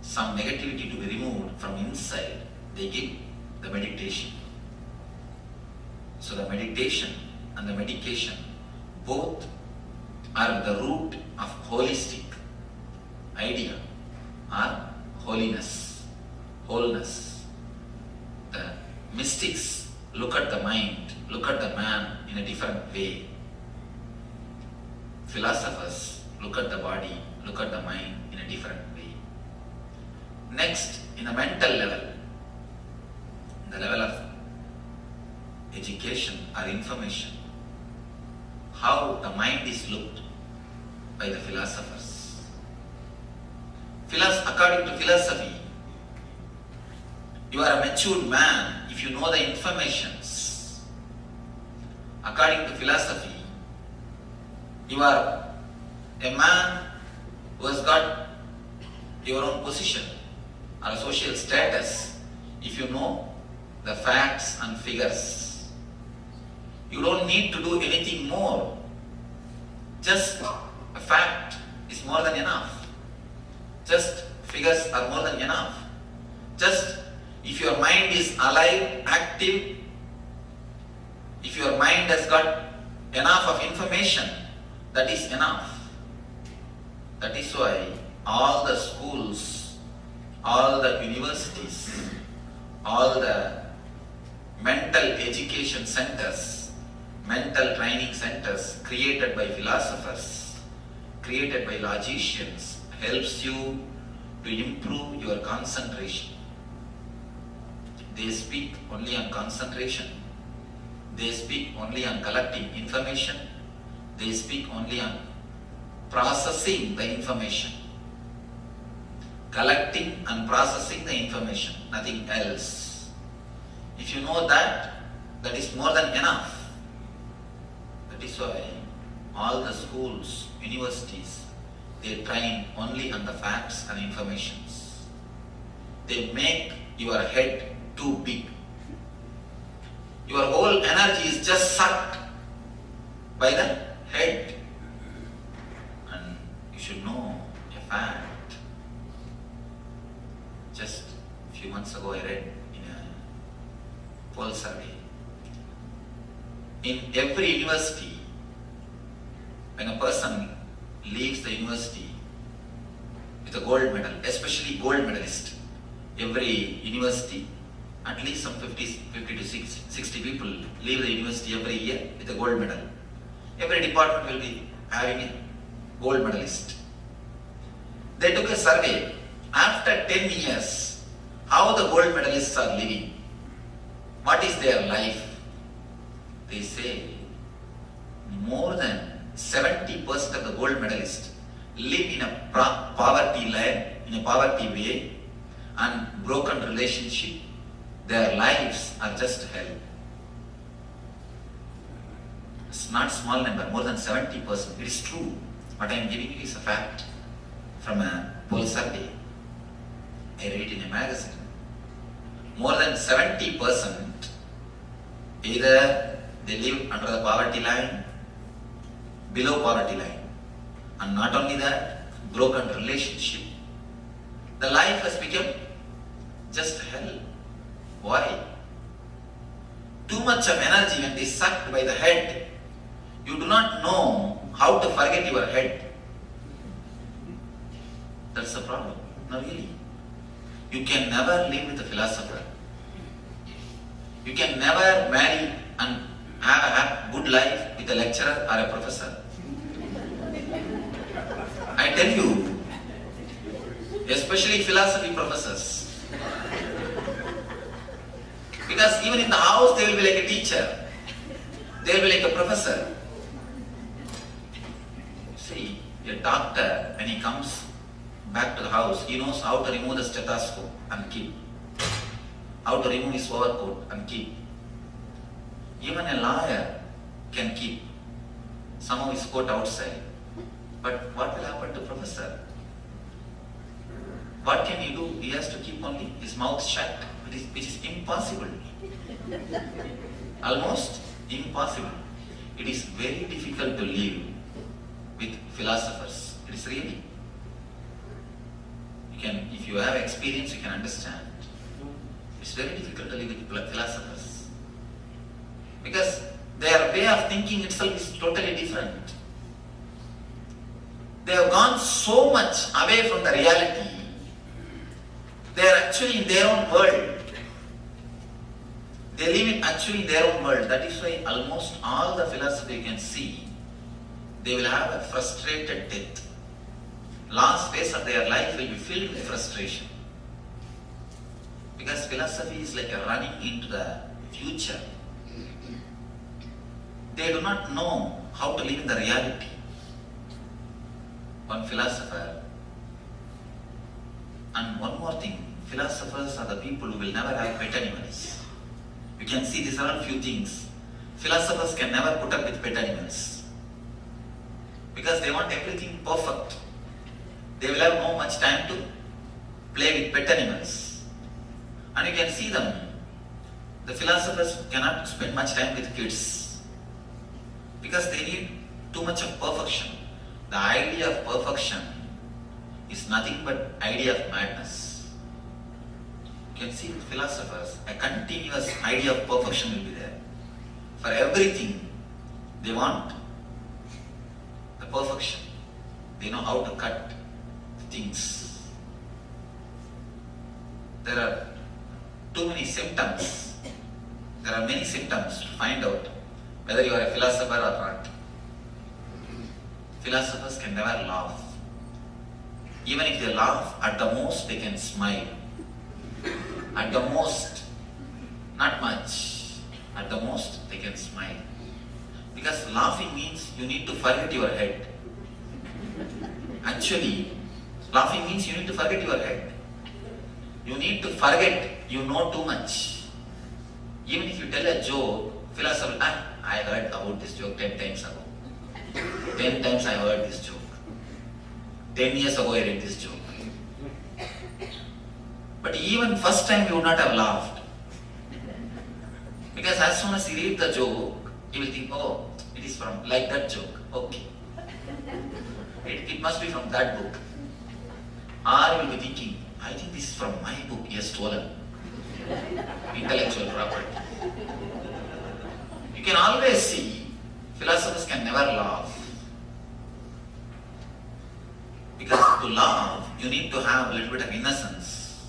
some negativity to be removed from inside, they give the meditation. So the meditation and the medication both are the root of holistic idea or holiness, wholeness. The mystics look at the mind, look at the man in a different way. Philosophers look at the body, look at the mind in a different way. Next, in a mental level, the level of education or information, how the mind is looked by the philosophers. According to philosophy, you are a matured man if you know the informations. According to philosophy, you are a man who has got your own position or a social status if you know the facts and figures. You don't need to do anything more. Just a fact is more than enough. Just figures are more than enough. Just if your mind is alive, active, if your mind has got enough of information, that is enough. That is why all the schools, all the universities, all the mental education centers, mental training centers created by philosophers, created by logicians, helps you to improve your concentration. They speak only on concentration. They speak only on collecting information. They speak only on processing the information. Collecting and processing the information, nothing else. If you know that, that is more than enough. That is why all the schools, universities, they train only on the facts and informations. They make your head too big. Your whole energy is just sucked by the head. And you should know a fact. Just a few months ago I read in a poll survey. In every university, when a person leaves the university with a gold medal, especially gold medalist, every university, at least some 50 to 60 people leave the university every year with a gold medal. Every department will be having a gold medalist. They took a survey. After 10 years, how the gold medalists are living. What is their life? They say more than 70% of the gold medalists live in a poverty land, in a poverty way, and broken relationship. Their lives are just hell. It's not small number, more than 70%. It is true. What I am giving you is a fact from a poll survey. I read in a magazine. More than 70% either they live under the poverty line, below poverty line, and not only that, broken relationship. The life has become just hell. Why? Too much of energy when it is sucked by the head, you do not know how to forget your head. That's the problem. No, really. You can never live with a philosopher. You can never marry and have a good life with a lecturer or a professor. I tell you, especially philosophy professors. Because even in the house they will be like a teacher. They will be like a professor. See, a doctor, when he comes back to the house, he knows how to remove the stethoscope and keep. How to remove his overcoat and keep. Even a lawyer can keep some of his coat outside. But what will happen to professor? What can he do? He has to keep only his mouth shut, which is impossible. Almost impossible. It is very difficult to live with philosophers. It is really. If you have experience, you can understand. It's very difficult to live with philosophers. Because their way of thinking itself is totally different. They have gone so much away from the reality. They are actually in their own world. They live actually in their own world. That is why almost all the philosophy you can see, they will have a frustrated death. Last phase of their life will be filled with frustration. Because philosophy is like a running into the future. They do not know how to live in the reality. One philosopher, and one more thing, philosophers are the people who will never have pet animals. You can see these are all few things. Philosophers can never put up with pet animals. Because they want everything perfect. They will have no much time to play with pet animals. And you can see them. The philosophers cannot spend much time with kids. Because they need too much of perfection. The idea of perfection is nothing but idea of madness. You can see with philosophers, a continuous idea of perfection will be there. For everything, they want the perfection. They know how to cut things. There are too many symptoms. There are many symptoms to find out whether you are a philosopher or not. Philosophers can never laugh. Even if they laugh, at the most they can smile. At the most, not much. At the most they can smile. Because laughing means you need to forget your head. Actually, laughing means you need to forget your head. You need to forget you know too much. Even if you tell a joke, philosopher, I heard about this joke 10 times ago. 10 times I heard this joke. 10 years ago I read this joke. But even first time you would not have laughed. Because as soon as you read the joke, you will think, oh, it is from like that joke. Okay. It must be from that book. Or you will be thinking, I think this is from my book he has stolen. Intellectual property. You can always see philosophers can never laugh. Because to laugh, you need to have a little bit of innocence.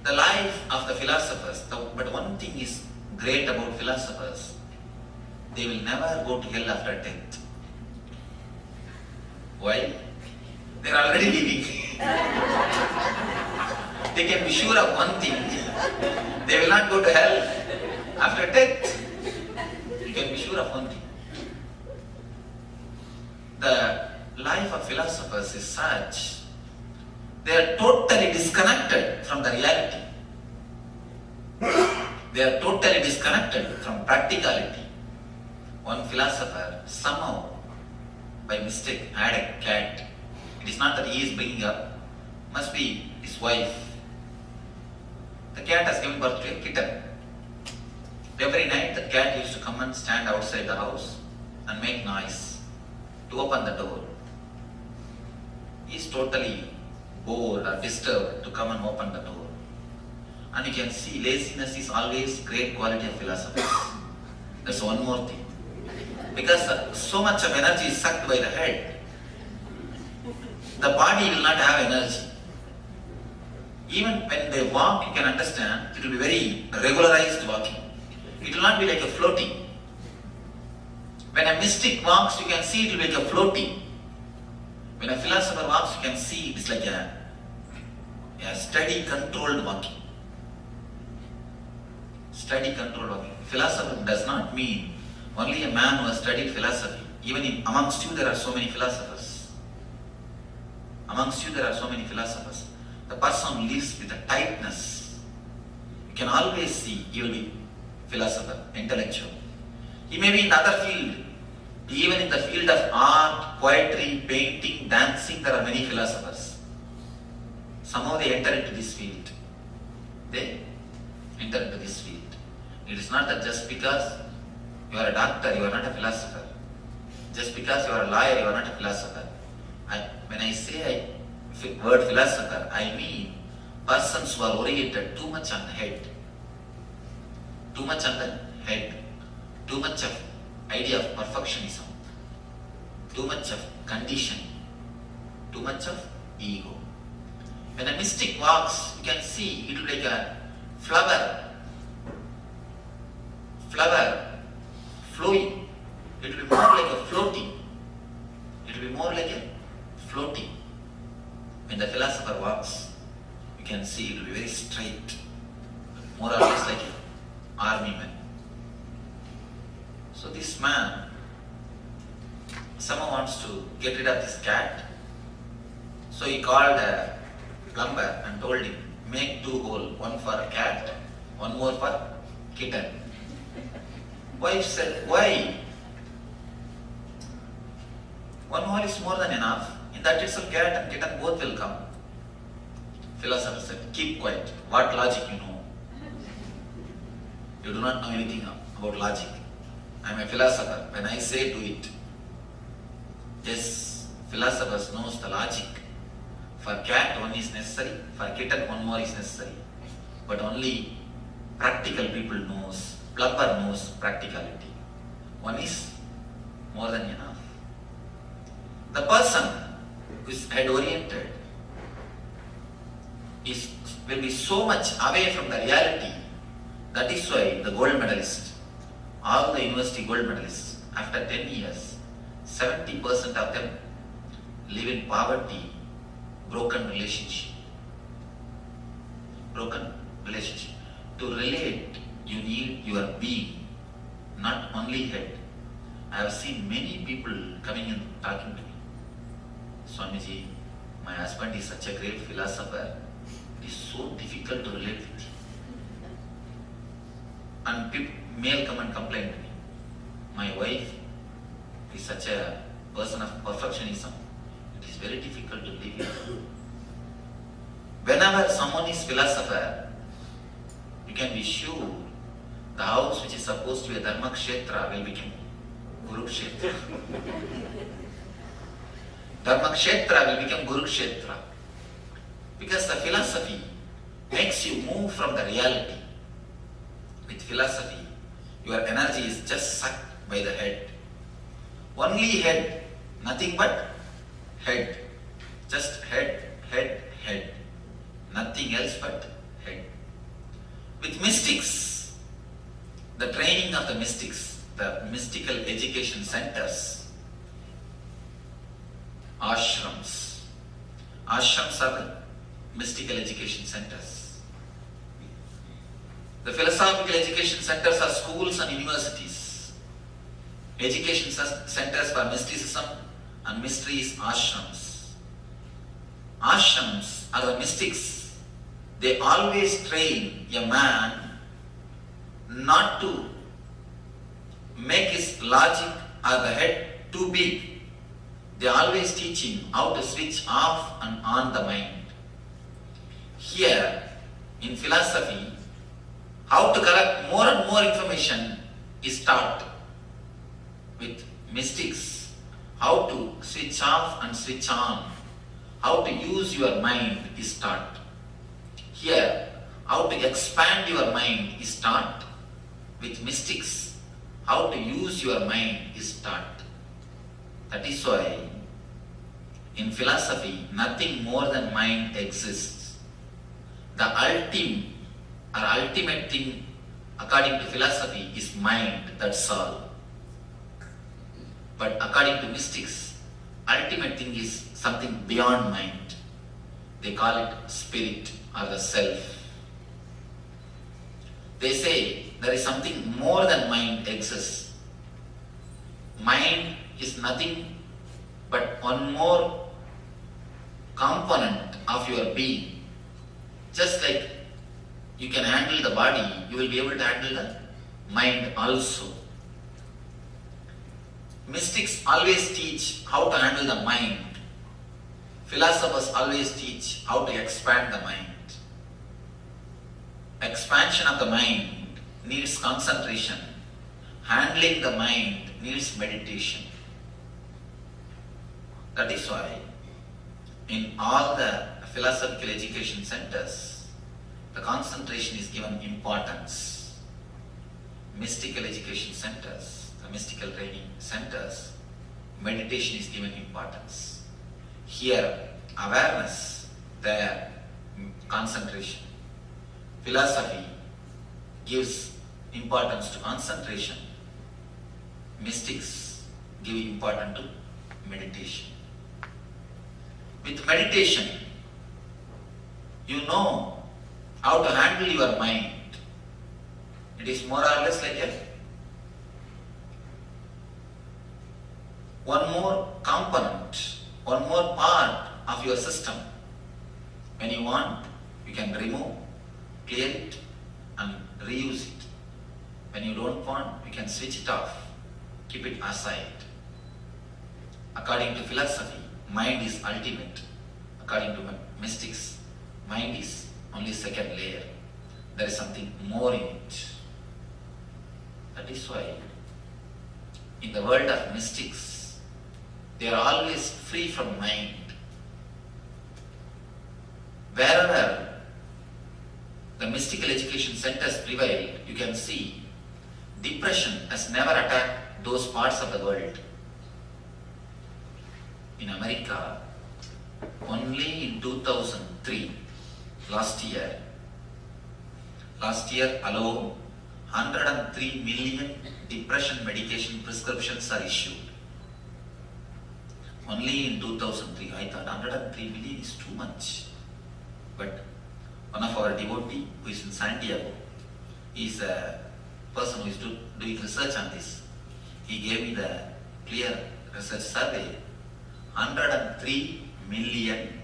The life of the philosophers, but one thing is great about philosophers, they will never go to hell after death. Why? They are already living. they can be sure of one thing, they will not go to hell after death. You can be sure of one thing. The life of philosophers is such, they are totally disconnected from the reality. They are totally disconnected from practicality. One philosopher somehow, by mistake, had a cat. It is not that he is bringing up, must be his wife. The cat has given birth to a kitten. Every night the cat used to come and stand outside the house and make noise to open the door. He is totally bored or disturbed to come and open the door. And you can see laziness is always great quality of philosophers. That's one more thing. Because so much of energy is sucked by the head, the body will not have energy. Even when they walk, you can understand, it will be very regularized walking. It will not be like a floating. When a mystic walks, you can see it will be like a floating. When a philosopher walks, you can see it is like a steady, controlled walking. Steady, controlled walking. Philosopher does not mean only a man who has studied philosophy. Even amongst you there are so many philosophers. Amongst you there are so many philosophers. The person lives with a tightness. You can always see he will be philosopher, intellectual. He may be in the other field. Even in the field of art, poetry, painting, dancing, there are many philosophers. Somehow they enter into this field. They enter into this field. It is not that just because you are a doctor, you are not a philosopher. Just because you are a lawyer, you are not a philosopher. When I say word philosopher, I mean persons who are oriented too much on the head. Too much on the head. Too much of idea of perfectionism. Too much of conditioning. Too much of ego. When a mystic walks, you can see it will be like a flower flowing. It will be more like a floating. It will be more like a floating. When the philosopher walks, you can see it will be very straight, more or less like an army man. So this man, someone wants to get rid of this cat. So he called a plumber and told him, make 2 holes, one for a cat, one more for kitten. Wife said, why? 1 hole is more than enough. In that itself, cat and kitten both will come. Philosopher said, keep quiet. What logic you know? You do not know anything about logic. I am a philosopher. When I say do it, yes, philosophers knows the logic. For cat, one is necessary. For kitten, one more is necessary. But only practical people knows, plumber knows practicality. One is more than enough. The person who is head-oriented will be so much away from the reality. That is why the gold medalists, all the university gold medalists, after 10 years, 70% of them live in poverty, broken relationship. Broken relationship. To relate, you need your being, not only head. I have seen many people coming and talking to me. Swamiji, my husband is such a great philosopher. It is so difficult to relate with him. And male come and complain to me. My wife is such a person of perfectionism. It is very difficult to live with. Whenever someone is philosopher, you can be sure the house which is supposed to be a Dharma Kshetra will become Guru Kshetra. Dharma Kshetra will become Guru Kshetra. Because the philosophy makes you move from the reality. With philosophy, your energy is just sucked by the head. Only head, nothing but head. Just head, head, head. Nothing else but head. With mystics, the training of the mystics, the mystical education centers, ashrams. Ashrams are the mystical education centers. The philosophical education centers are schools and universities. Education centers for mysticism and mystery is ashrams. Ashrams are the mystics. They always train a man not to make his logic or the head too big. They always teach him how to switch off and on the mind. Here, in philosophy, how to collect more and more information is taught. With mystics, how to switch off and switch on, how to use your mind is taught. Here, how to expand your mind is taught. With mystics, how to use your mind is taught. That is why in philosophy, nothing more than mind exists. The ultimate thing according to philosophy is mind, that's all. But according to mystics, ultimate thing is something beyond mind. They call it spirit or the self. They say there is something more than mind exists. Mind is nothing but one more component of your being. Just like you can handle the body, you will be able to handle the mind also. Mystics always teach how to handle the mind. Philosophers always teach how to expand the mind. Expansion of the mind needs concentration. Handling the mind needs meditation. That is why in all the philosophical education centers, the concentration is given importance. Mystical education centers, the mystical training centers, meditation is given importance. Here, awareness, there, concentration. Philosophy gives importance to concentration. Mystics give importance to meditation. With meditation, you know how to handle your mind. It is more or less like one more component, one more part of your system. When you want, you can remove, clear it and reuse it. When you don't want, you can switch it off, keep it aside. According to philosophy, mind is ultimate. According to mystics, mind is only second layer. There is something more in it. That is why in the world of mystics, they are always free from mind. Wherever the mystical education centers prevail, you can see depression has never attacked those parts of the world. In America, only in 2003, last year alone, 103 million depression medication prescriptions are issued. Only in 2003, I thought 103 million is too much. But one of our devotee who is in San Diego, he is a person who is doing research on this. He gave me the clear research survey. 103 million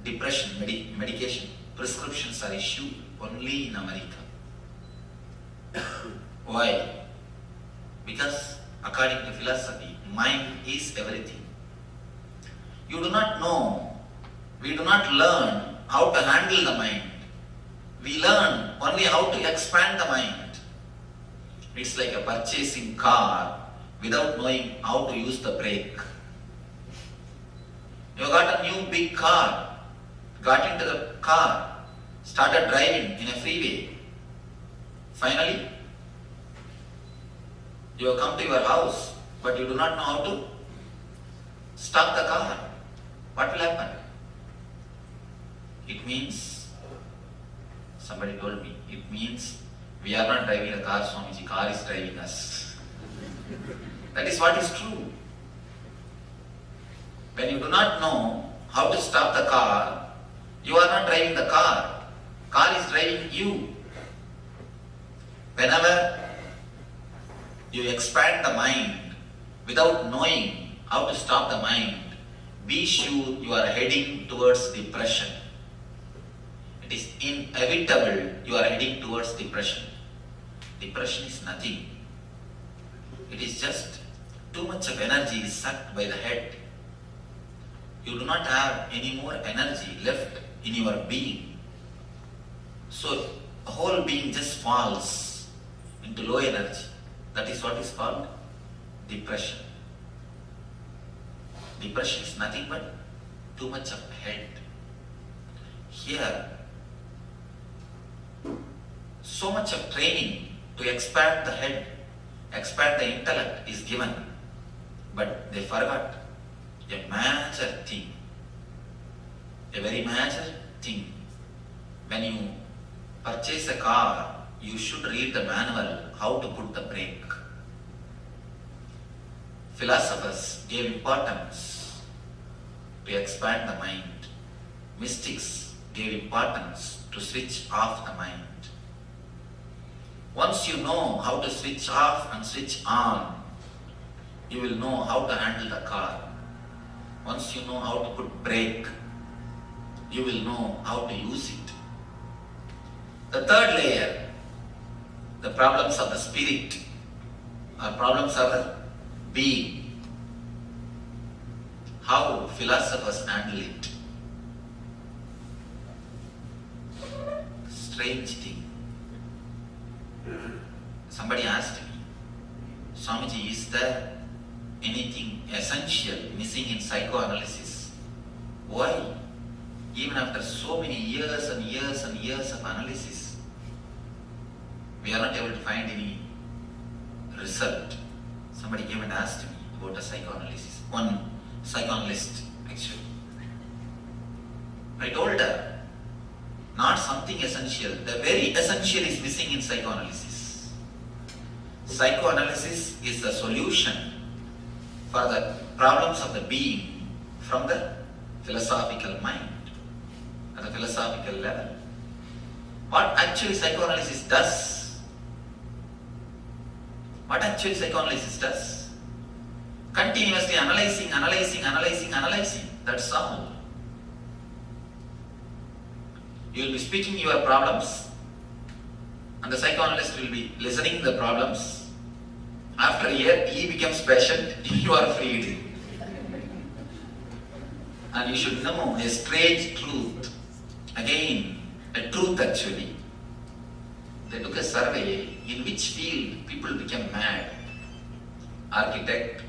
depression medication prescriptions are issued only in America. Why? Because according to philosophy, mind is everything. You do not know, we do not learn how to handle the mind. We learn only how to expand the mind. It's like a purchasing car without knowing how to use the brake. You got a new big car, got into the car, started driving in a freeway. Finally, you have come to your house, but you do not know how to stop the car. What will happen? It means, somebody told me, it means we are not driving a car, Swamiji, car is driving us. That is what is true. When you do not know how to stop the car, you are not driving the car. Car is driving you. Whenever you expand the mind without knowing how to stop the mind, be sure you are heading towards depression. It is inevitable you are heading towards depression. Depression is nothing. It is just too much of energy is sucked by the head. You do not have any more energy left in your being. So the whole being just falls into low energy. That is what is called depression. Depression is nothing but too much of head. Here, so much of training to expand the head, expand the intellect is given, but they forgot a major thing, a very major thing. When you purchase a car, you should read the manual how to put the brake. Philosophers gave importance to expand the mind. Mystics gave importance to switch off the mind. Once you know how to switch off and switch on, you will know how to handle the car. Once you know how to put brake, you will know how to use it. The third layer, the problems of the spirit, or problems of the being. How philosophers handle it. Strange thing. Somebody asked me, Swamiji, is there anything essential missing in psychoanalysis? Why? Even after so many years and years and years of analysis, we are not able to find any result. Somebody came and asked me about a psychoanalysis. One psychoanalyst, actually. I told her, not something essential. The very essential is missing in psychoanalysis. Psychoanalysis is the solution for the problems of the being from the philosophical mind, at the philosophical level. What actually psychoanalysis does? What actually psychoanalysis does? Continuously analyzing. That's all. You will be speaking your problems, and the psychoanalyst will be listening to the problems. After a year, he becomes patient, you are freed. And you should know a strange truth. Again, a truth actually. They took a survey in which field people became mad. Architect,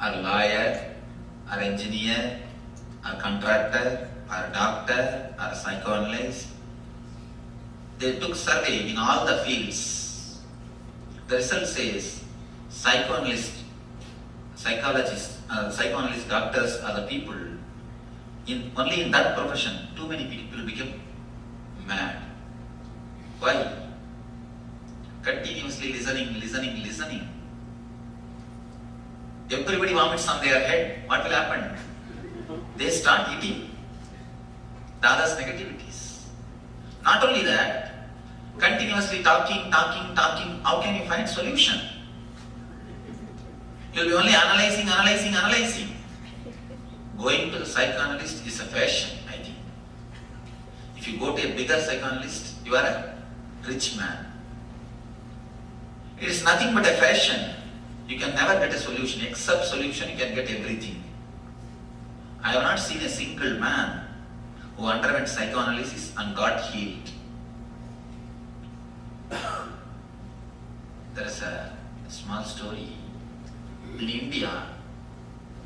or lawyer, or engineer, or contractor, or doctor, or psychoanalyst. They took survey in all the fields. The result says psychoanalyst doctors are the people. Only in that profession, too many people become mad. Why? Continuously listening. Everybody vomits on their head. What will happen? They start eating the other's negativities. Not only that, continuously talking, how can you find solution? You'll be only analyzing. Going to the psychoanalyst is a fashion, I think. If you go to a bigger psychoanalyst, you are a rich man. It is nothing but a fashion. You can never get a solution. Except solution, you can get everything. I have not seen a single man who underwent psychoanalysis and got healed. There is a small story. In India,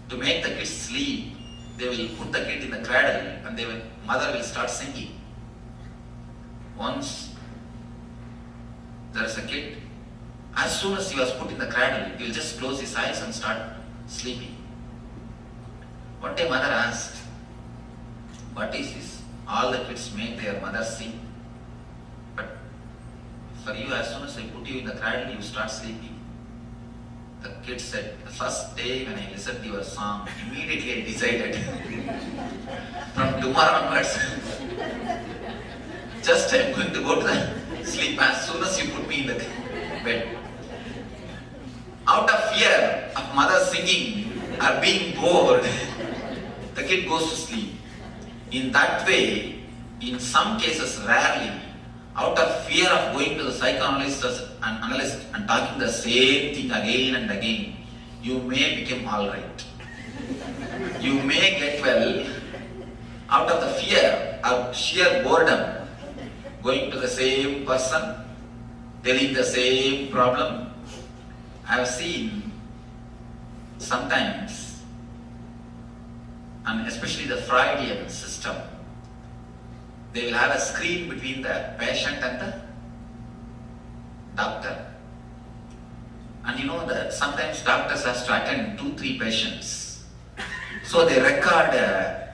to make the kids sleep, they will put the kid in the cradle and mother will start singing. Once there is a kid, as soon as he was put in the cradle, he will just close his eyes and start sleeping. One day mother asked, what is this? All the kids make their mother sing. But for you, as soon as I put you in the cradle, you start sleeping. The kid said, the first day when I listened to your song, immediately I decided from tomorrow onwards, just I'm going to go to the sleep as soon as you put me in the bed. Out of fear of mother singing or being bored, the kid goes to sleep. In that way, in some cases, rarely, out of fear of going to the psychoanalyst and analyst and talking the same thing again and again, you may become alright. You may get well out of the fear of sheer boredom, going to the same person, telling the same problem. I have seen sometimes, and especially the Freudian system, they will have a screen between the patient and the doctor. And you know that sometimes doctors have to attend 2-3 patients. So they record a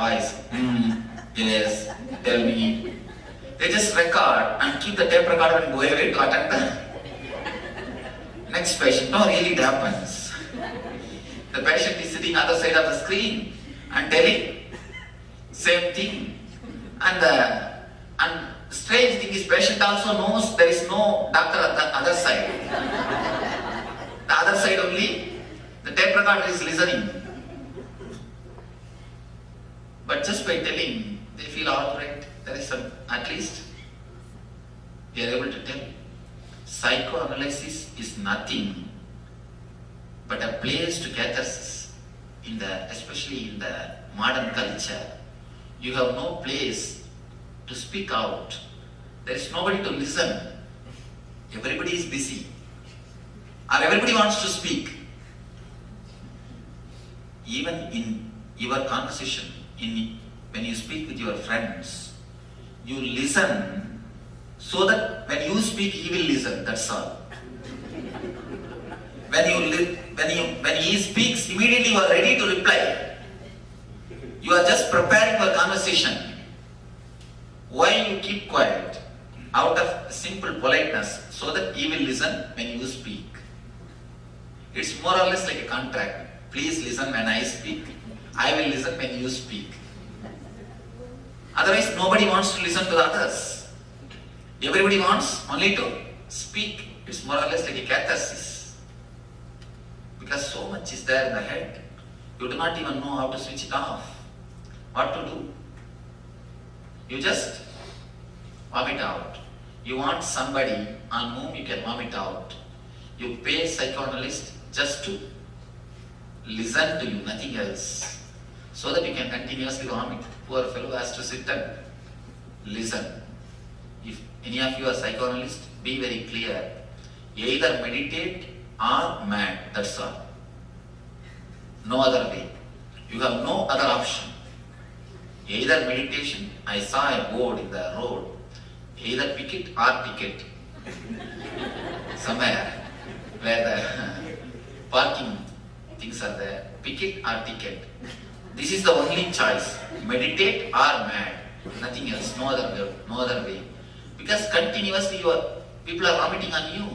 voice. Yes, tell me. They just record and keep the tape recorder and go away to attend the next patient. No, really it happens. The patient is sitting other side of the screen and telling same thing. And strange thing is, patient also knows there is no doctor at the other side. The other side only, the tape recorder is listening. But just by telling, they feel alright. There is some, at least they are able to tell. Psychoanalysis is nothing but a place to catharsis. Especially in the modern culture, you have no place to speak out. There is nobody to listen. Everybody is busy. Or everybody wants to speak. Even in your conversation, when you speak with your friends, you listen so that when you speak, he will listen. That's all. When he speaks, immediately you are ready to reply. You are just preparing for conversation. Why you keep quiet? Out of simple politeness, so that he will listen when you speak. It's more or less like a contract. Please listen when I speak. I will listen when you speak. Otherwise, nobody wants to listen to the others. Everybody wants only to speak. It's more or less like a catharsis. Because so much is there in the head. You do not even know how to switch it off. What to do? You just vomit out. You want somebody on whom you can vomit out. You pay psychoanalyst just to listen to you, nothing else. So that you can continuously vomit. Poor fellow has to sit and listen. If any of you are psychoanalyst, be very clear. Either meditate or mad, that's all. No other way. You have no other option. Either meditation, I saw a board in the road, either picket or ticket. Somewhere where the parking things are there, picket or ticket. This is the only choice, meditate or mad, nothing else, no other way. Because continuously people are vomiting on you.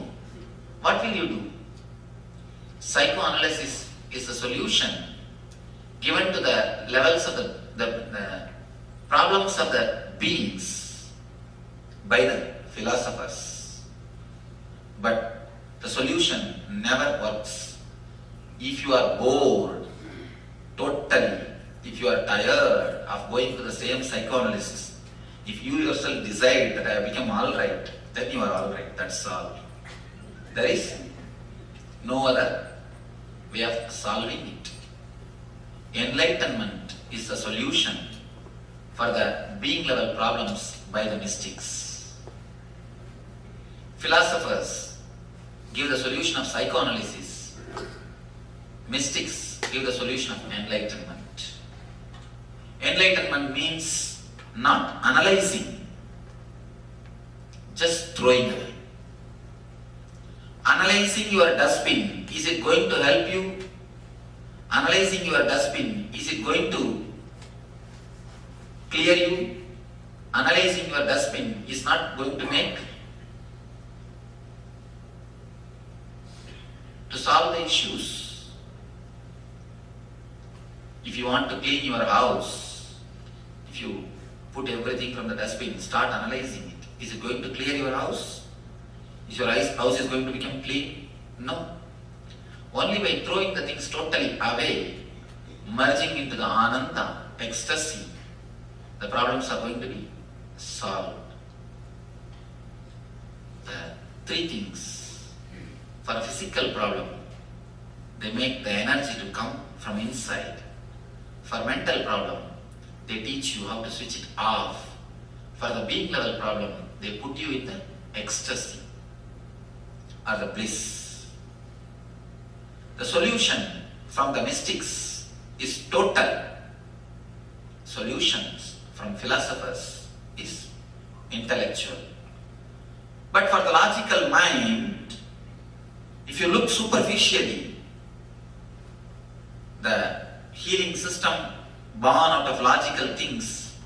What will you do? Psychoanalysis is the solution given to the levels of the problems of the beings by the philosophers. But the solution never works. If you are bored, totally, if you are tired of going to the same psychoanalysis, if you yourself decide that I have become alright, then you are alright, that's all. There is no other way of solving it. Enlightenment is the solution for the being level problems by the mystics. Philosophers give the solution of psychoanalysis. Mystics give the solution of enlightenment. Enlightenment means not analyzing, just throwing away. Analyzing your dustbin, is it going to help you? Analyzing your dustbin, is it going to clear you? Analyzing your dustbin is not going to make. to solve the issues. If you want to clean your house, if you put everything from the dustbin, start analyzing it. Is it going to clear your house? Is your house is going to become clean? No. Only by throwing the things totally away, merging into the ananda, ecstasy, the problems are going to be solved. The three things. For a physical problem, they make the energy to come from inside. For mental problem, they teach you how to switch it off. For the being level problem, they put you in the ecstasy or the bliss. The solution from the mystics is total. Solutions from philosophers is intellectual. But for the logical mind, if you look superficially, the healing system born out of logical things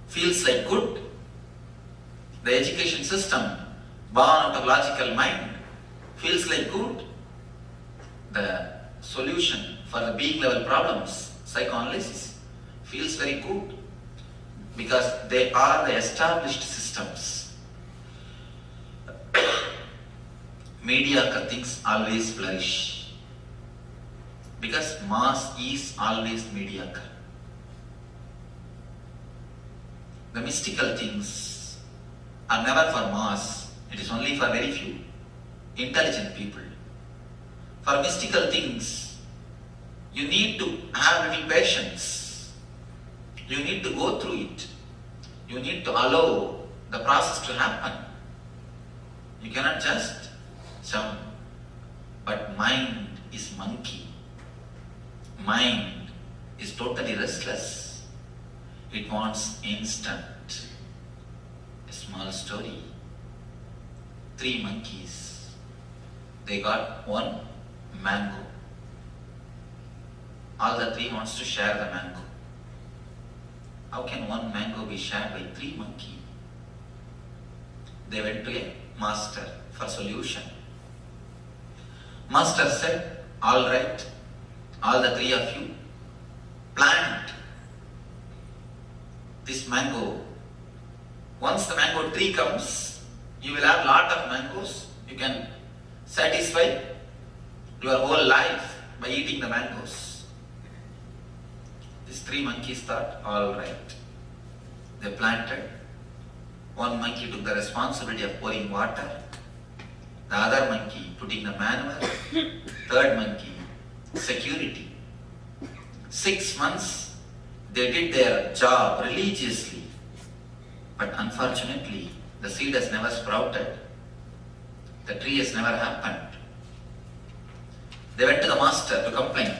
feels like good. The education system born out of logical mind feels like good. The solution for the being level problems, psychoanalysis, feels very good because they are the established systems. Mediocre things always flourish because mass is always mediocre. The mystical things are never for mass, it is only for very few intelligent people. For mystical things, you need to have little patience. You need to go through it. You need to allow the process to happen. You cannot just jump. But mind is monkey. Mind is totally restless. It wants instant. A small story. 3 monkeys. They got 1 mango. All the 3 wants to share the mango. How can 1 mango be shared by 3 monkeys? They went to a master for solution. Master said, all right, all the 3 of you, plant this mango. Once the mango tree comes, you will have lot of mangoes. You can satisfy your whole life by eating the mangoes. These 3 monkeys thought, all right. They planted. 1 monkey took the responsibility of pouring water. The other monkey putting the manure. 3rd monkey, security. 6 months, they did their job religiously. But unfortunately, the seed has never sprouted. The tree has never happened. They went to the master to complain.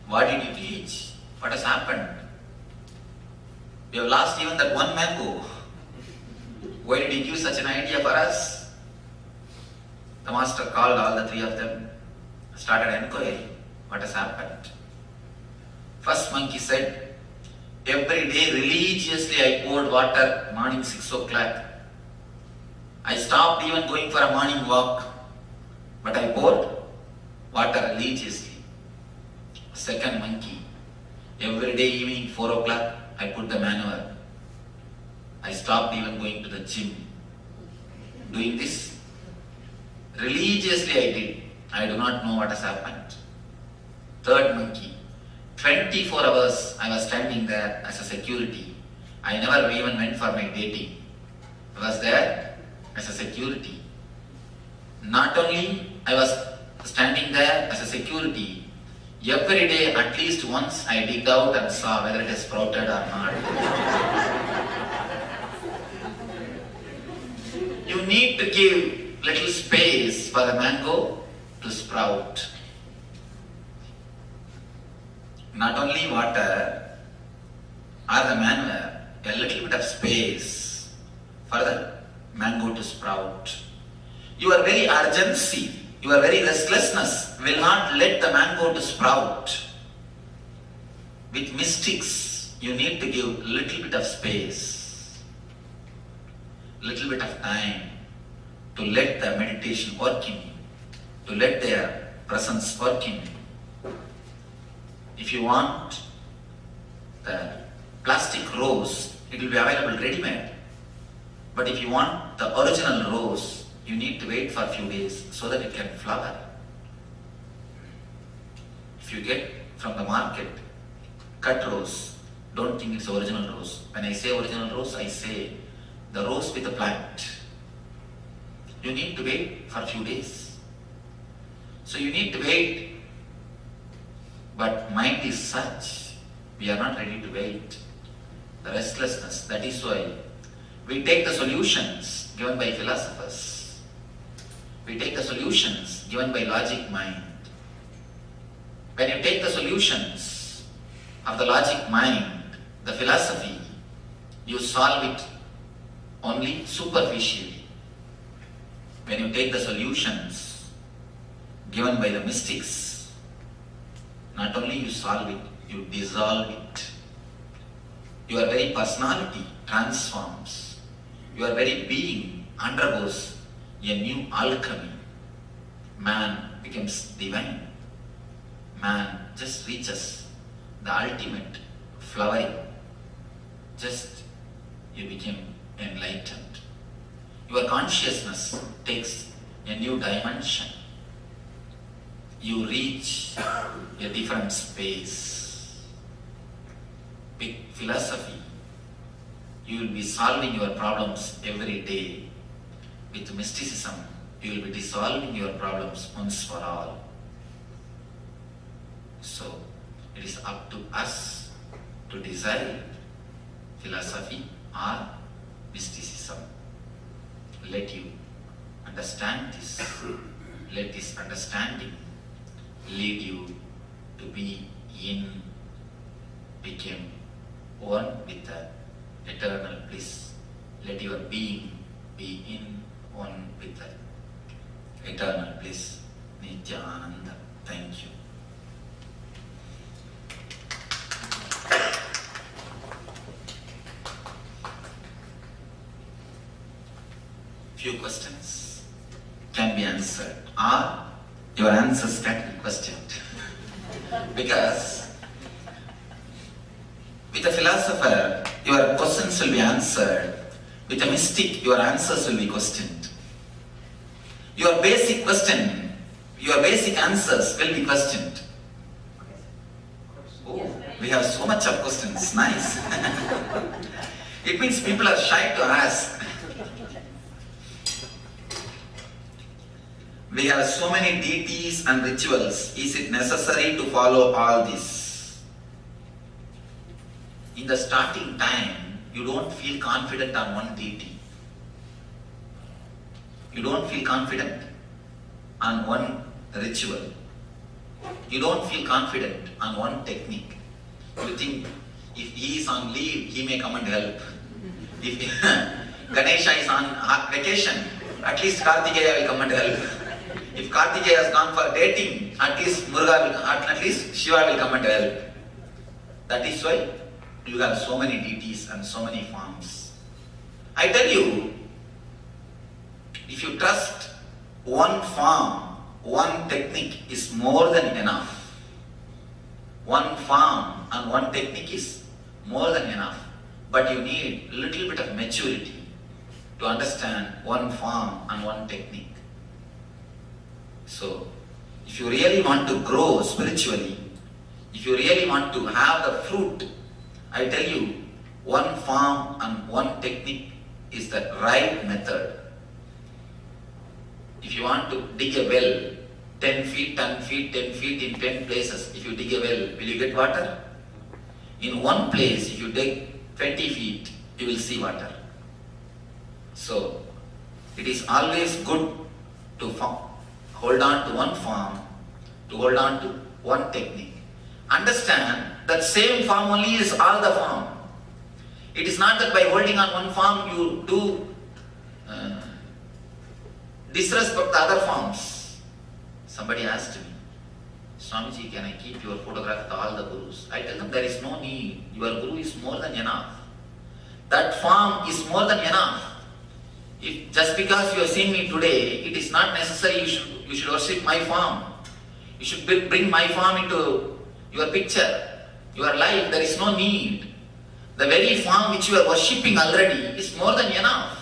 What did you teach? What has happened? We have lost even that 1 mango. Why did you give such an idea for us? The master called all the 3 of them, started inquiry. What has happened? First monkey said, every day religiously I poured water morning 6 o'clock. I stopped even going for a morning walk, but I poured water religiously. Second monkey, every day evening 4 o'clock I put the manure. I stopped even going to the gym. Doing this religiously I did. I do not know what has happened. Third monkey, 24 hours I was standing there as a security. I never even went for my dating. I was there as a security. Not only I was standing there as a security, every day at least once I digged out and saw whether it is sprouted or not. You need to give little space for the mango to sprout. Not only water or the manure, a little bit of space for the mango to sprout. Your very urgency, your very restlessness will not let the mango to sprout. With mystics, you need to give little bit of space, little bit of time to let the meditation work in you, to let their presence working. If you want the plastic rose, it will be available ready-made. But if you want the original rose, you need to wait for a few days so that it can flower. If you get from the market cut rose, don't think it's original rose. When I say original rose, I say the rose with the plant. You need to wait for a few days. So you need to wait. But mind is such, we are not ready to wait. The restlessness, that is why we take the solutions given by philosophers. We take the solutions given by logic mind. When you take the solutions of the logic mind, the philosophy, you solve it only superficially. When you take the solutions given by the mystics, not only you solve it, you dissolve it. Your very personality transforms. Your very being undergoes a new alchemy. Man becomes divine. Man just reaches the ultimate flowering. Just you became enlightened. Your consciousness takes a new dimension. You reach a different space. With philosophy, you will be solving your problems every day. With mysticism, you will be dissolving your problems once for all. So, it is up to us to decide philosophy or mysticism. Let you understand this. Let this understanding lead you to be became one with the eternal bliss. Let your being be in one with the eternal bliss. Nithyananda. Thank you. Few questions can be answered, or your answers can be questioned. Because with a philosopher, your questions will be answered. With a mystic, your answers will be questioned. Your basic question, your basic answers will be questioned. Oh, we have so much of questions. Nice. It means people are shy to ask. We have so many deities and rituals. Is it necessary to follow all this? In the starting time, you don't feel confident on one deity. You don't feel confident on one ritual. You don't feel confident on one technique. You think if he is on leave, he may come and help. If Ganesha is on vacation, at least Kartikeya will come and help. If Kartikeya has gone for dating, at least Shiva will come and help. That is why you have so many deities and so many forms. I tell you, if you trust one form, one technique is more than enough. One form and one technique is more than enough. But you need a little bit of maturity to understand one form and one technique. So, if you really want to grow spiritually, if you really want to have the fruit, I tell you, one form and one technique is the right method. If you want to dig a well, 10 feet, 10 feet, 10 feet in 10 places, if you dig a well, will you get water? In one place, if you dig 20 feet, you will see water. So, it is always good to hold on to one form, to hold on to one technique. Understand that same form only is all the form. It is not that by holding on one form you do disrespect the other forms. Somebody asked me, Swamiji, can I keep your photograph with all the gurus? I tell them there is no need. Your guru is more than enough. That form is more than enough. If just because you have seen me today, it is not necessary you should worship my form. You should bring my form into your picture, your life. There is no need. The very form which you are worshipping already is more than enough.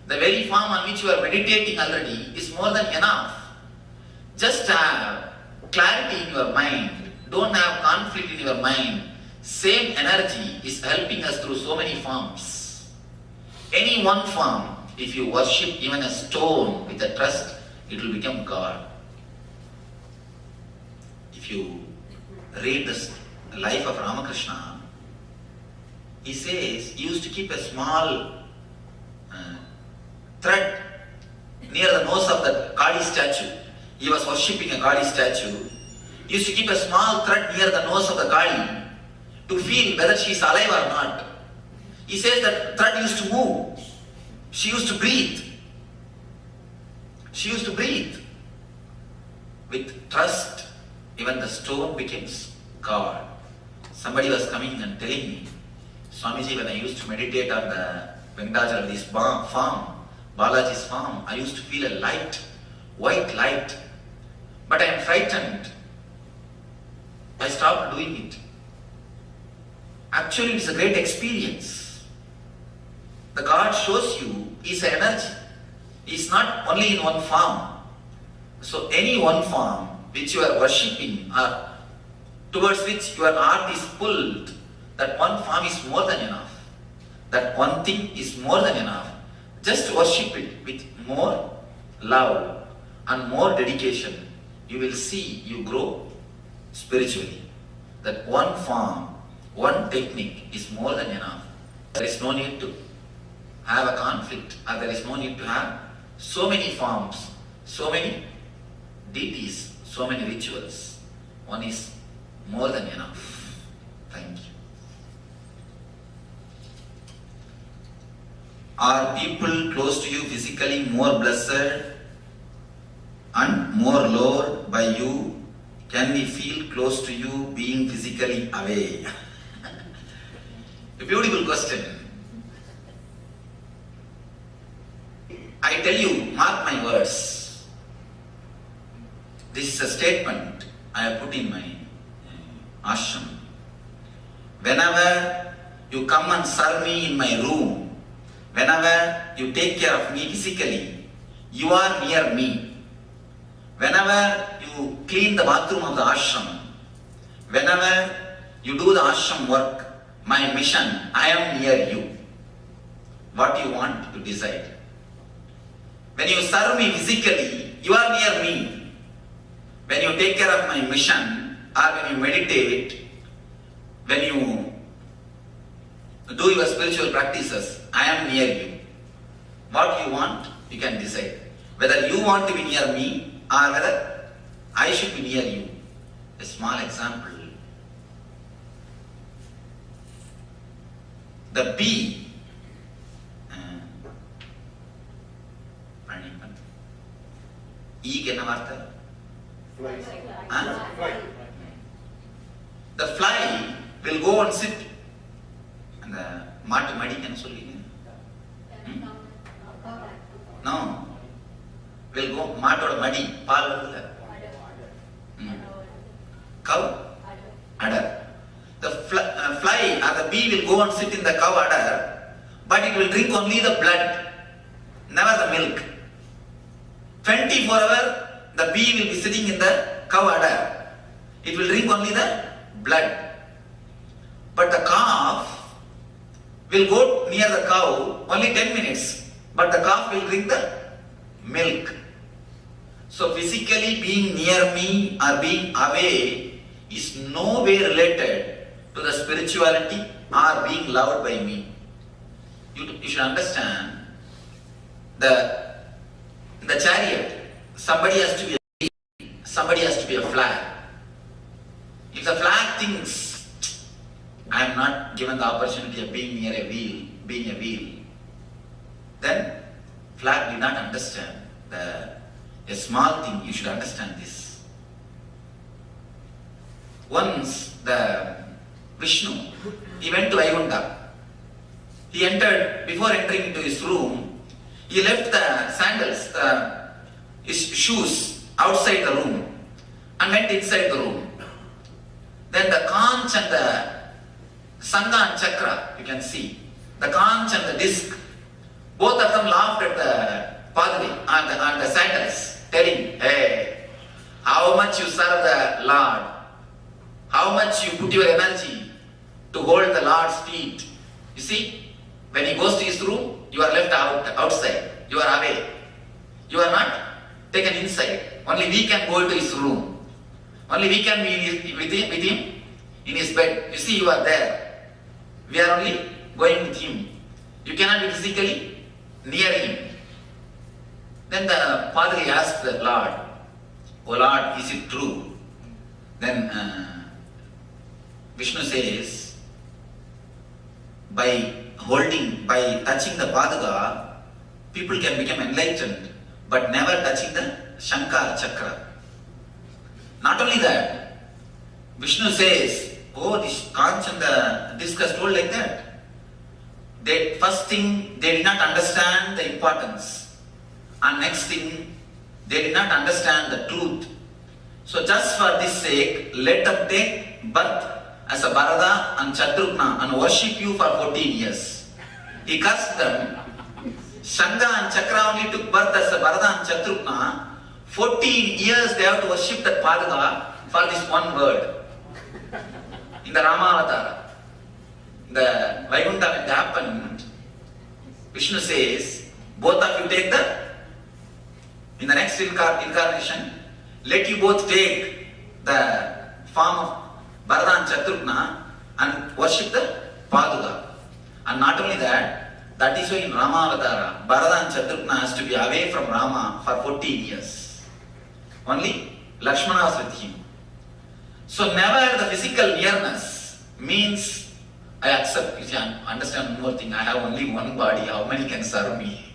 The very form on which you are meditating already is more than enough. Just have clarity in your mind. Don't have conflict in your mind. Same energy is helping us through so many forms. Any one form, if you worship even a stone with a trust, it will become God. If you read the life of Ramakrishna, he says he used to keep a small thread near the nose of the Kali statue. He was worshipping a Kali statue. He used to keep a small thread near the nose of the Kali to feel whether she is alive or not. He says that thread used to move. She used to breathe. She used to breathe. With trust, even the stone becomes God. Somebody was coming and telling me, Swamiji, when I used to meditate on the Venkatachalapathi's farm, Balaji's farm, I used to feel a light, white light. But I am frightened. I stopped doing it. Actually, it is a great experience. The God shows you is an energy. He is not only in one form. So any one form which you are worshipping or towards which your heart is pulled, that one form is more than enough. That one thing is more than enough. Just worship it with more love and more dedication. You will see you grow spiritually. That one form, one technique is more than enough. There is no need to have a conflict, or there is no need to have so many forms, so many deities, so many rituals. One is more than enough. Thank you. Are people close to you physically more blessed and more loved by you? Can we feel close to you being physically away? A beautiful question. I tell you, mark my words. This is a statement I have put in my ashram. Whenever you come and serve me in my room, whenever you take care of me physically, you are near me. Whenever you clean the bathroom of the ashram, whenever you do the ashram work, my mission, I am near you. What you want, you decide. When you serve me physically, you are near me. When you take care of my mission, or when you meditate, when you do your spiritual practices, I am near you. What you want, you can decide. Whether you want to be near me or whether I should be near you. A small example. The bee. Fly. The fly will go and sit. And the maatu madi can solli. No. Will go maatoda madi paal varudilla. Cow udder. The fly or the bee will go and sit in the cow udder, but it will drink only the blood, never the milk. 24 hours the bee will be sitting in the cow udder. It will drink only the blood. But the calf will go near the cow only 10 minutes, but the calf will drink the milk. So physically being near me or being away is no way related to the spirituality or being loved by me. You should understand in the chariot, somebody has to be a wheel, somebody has to be a flag. If the flag thinks, I am not given the opportunity of being near a wheel, being a wheel, then flag did not understand a small thing. You should understand this. Once the Vishnu, he went to Vaikuntha. He entered, before entering into his room, he left the sandals, his shoes outside the room. and went inside the room. Then the conch and the Sangha and Chakra, you can see, the conch and the disc, both of them laughed at the Padri and the sandals, telling, hey, how much you serve the Lord, how much you put your energy to hold the Lord's feet. You see, when he goes to his room, you are left outside, you are away. You are not taken inside. Only we can go to his room. Only we can be with him in his bed. You see, you are there. We are only going with him. You cannot be physically near him. Then the Padri asked the Lord, "Oh Lord, is it true?" Then Vishnu says, by touching the Paduka, people can become enlightened, but never touching the Shankar Chakra. Not only that, Vishnu says, oh, this conch and the discus told like that. First thing, they did not understand the importance. And next thing, they did not understand the truth. So just for this sake, let them take birth as a Bharata and Chatrugna and worship you for 14 years. He cursed them. Shanga and Chakra only took birth as a Bharata and Chatrugna. 14 years they have to worship that Paduka for this one word. In the Ramavatara, the Vaikuntha, when it happened, Vishnu says, both of you take in the next incarnation, let you both take the form of Bharata and Chatrugna and worship the Paduka. And not only that, that is why in Ramavatara, Bharata and Chatrugna has to be away from Rama for 14 years. Only Lakshmana was with him. So never the physical nearness means I accept. You see, understand one more thing. I have only one body. How many can serve me?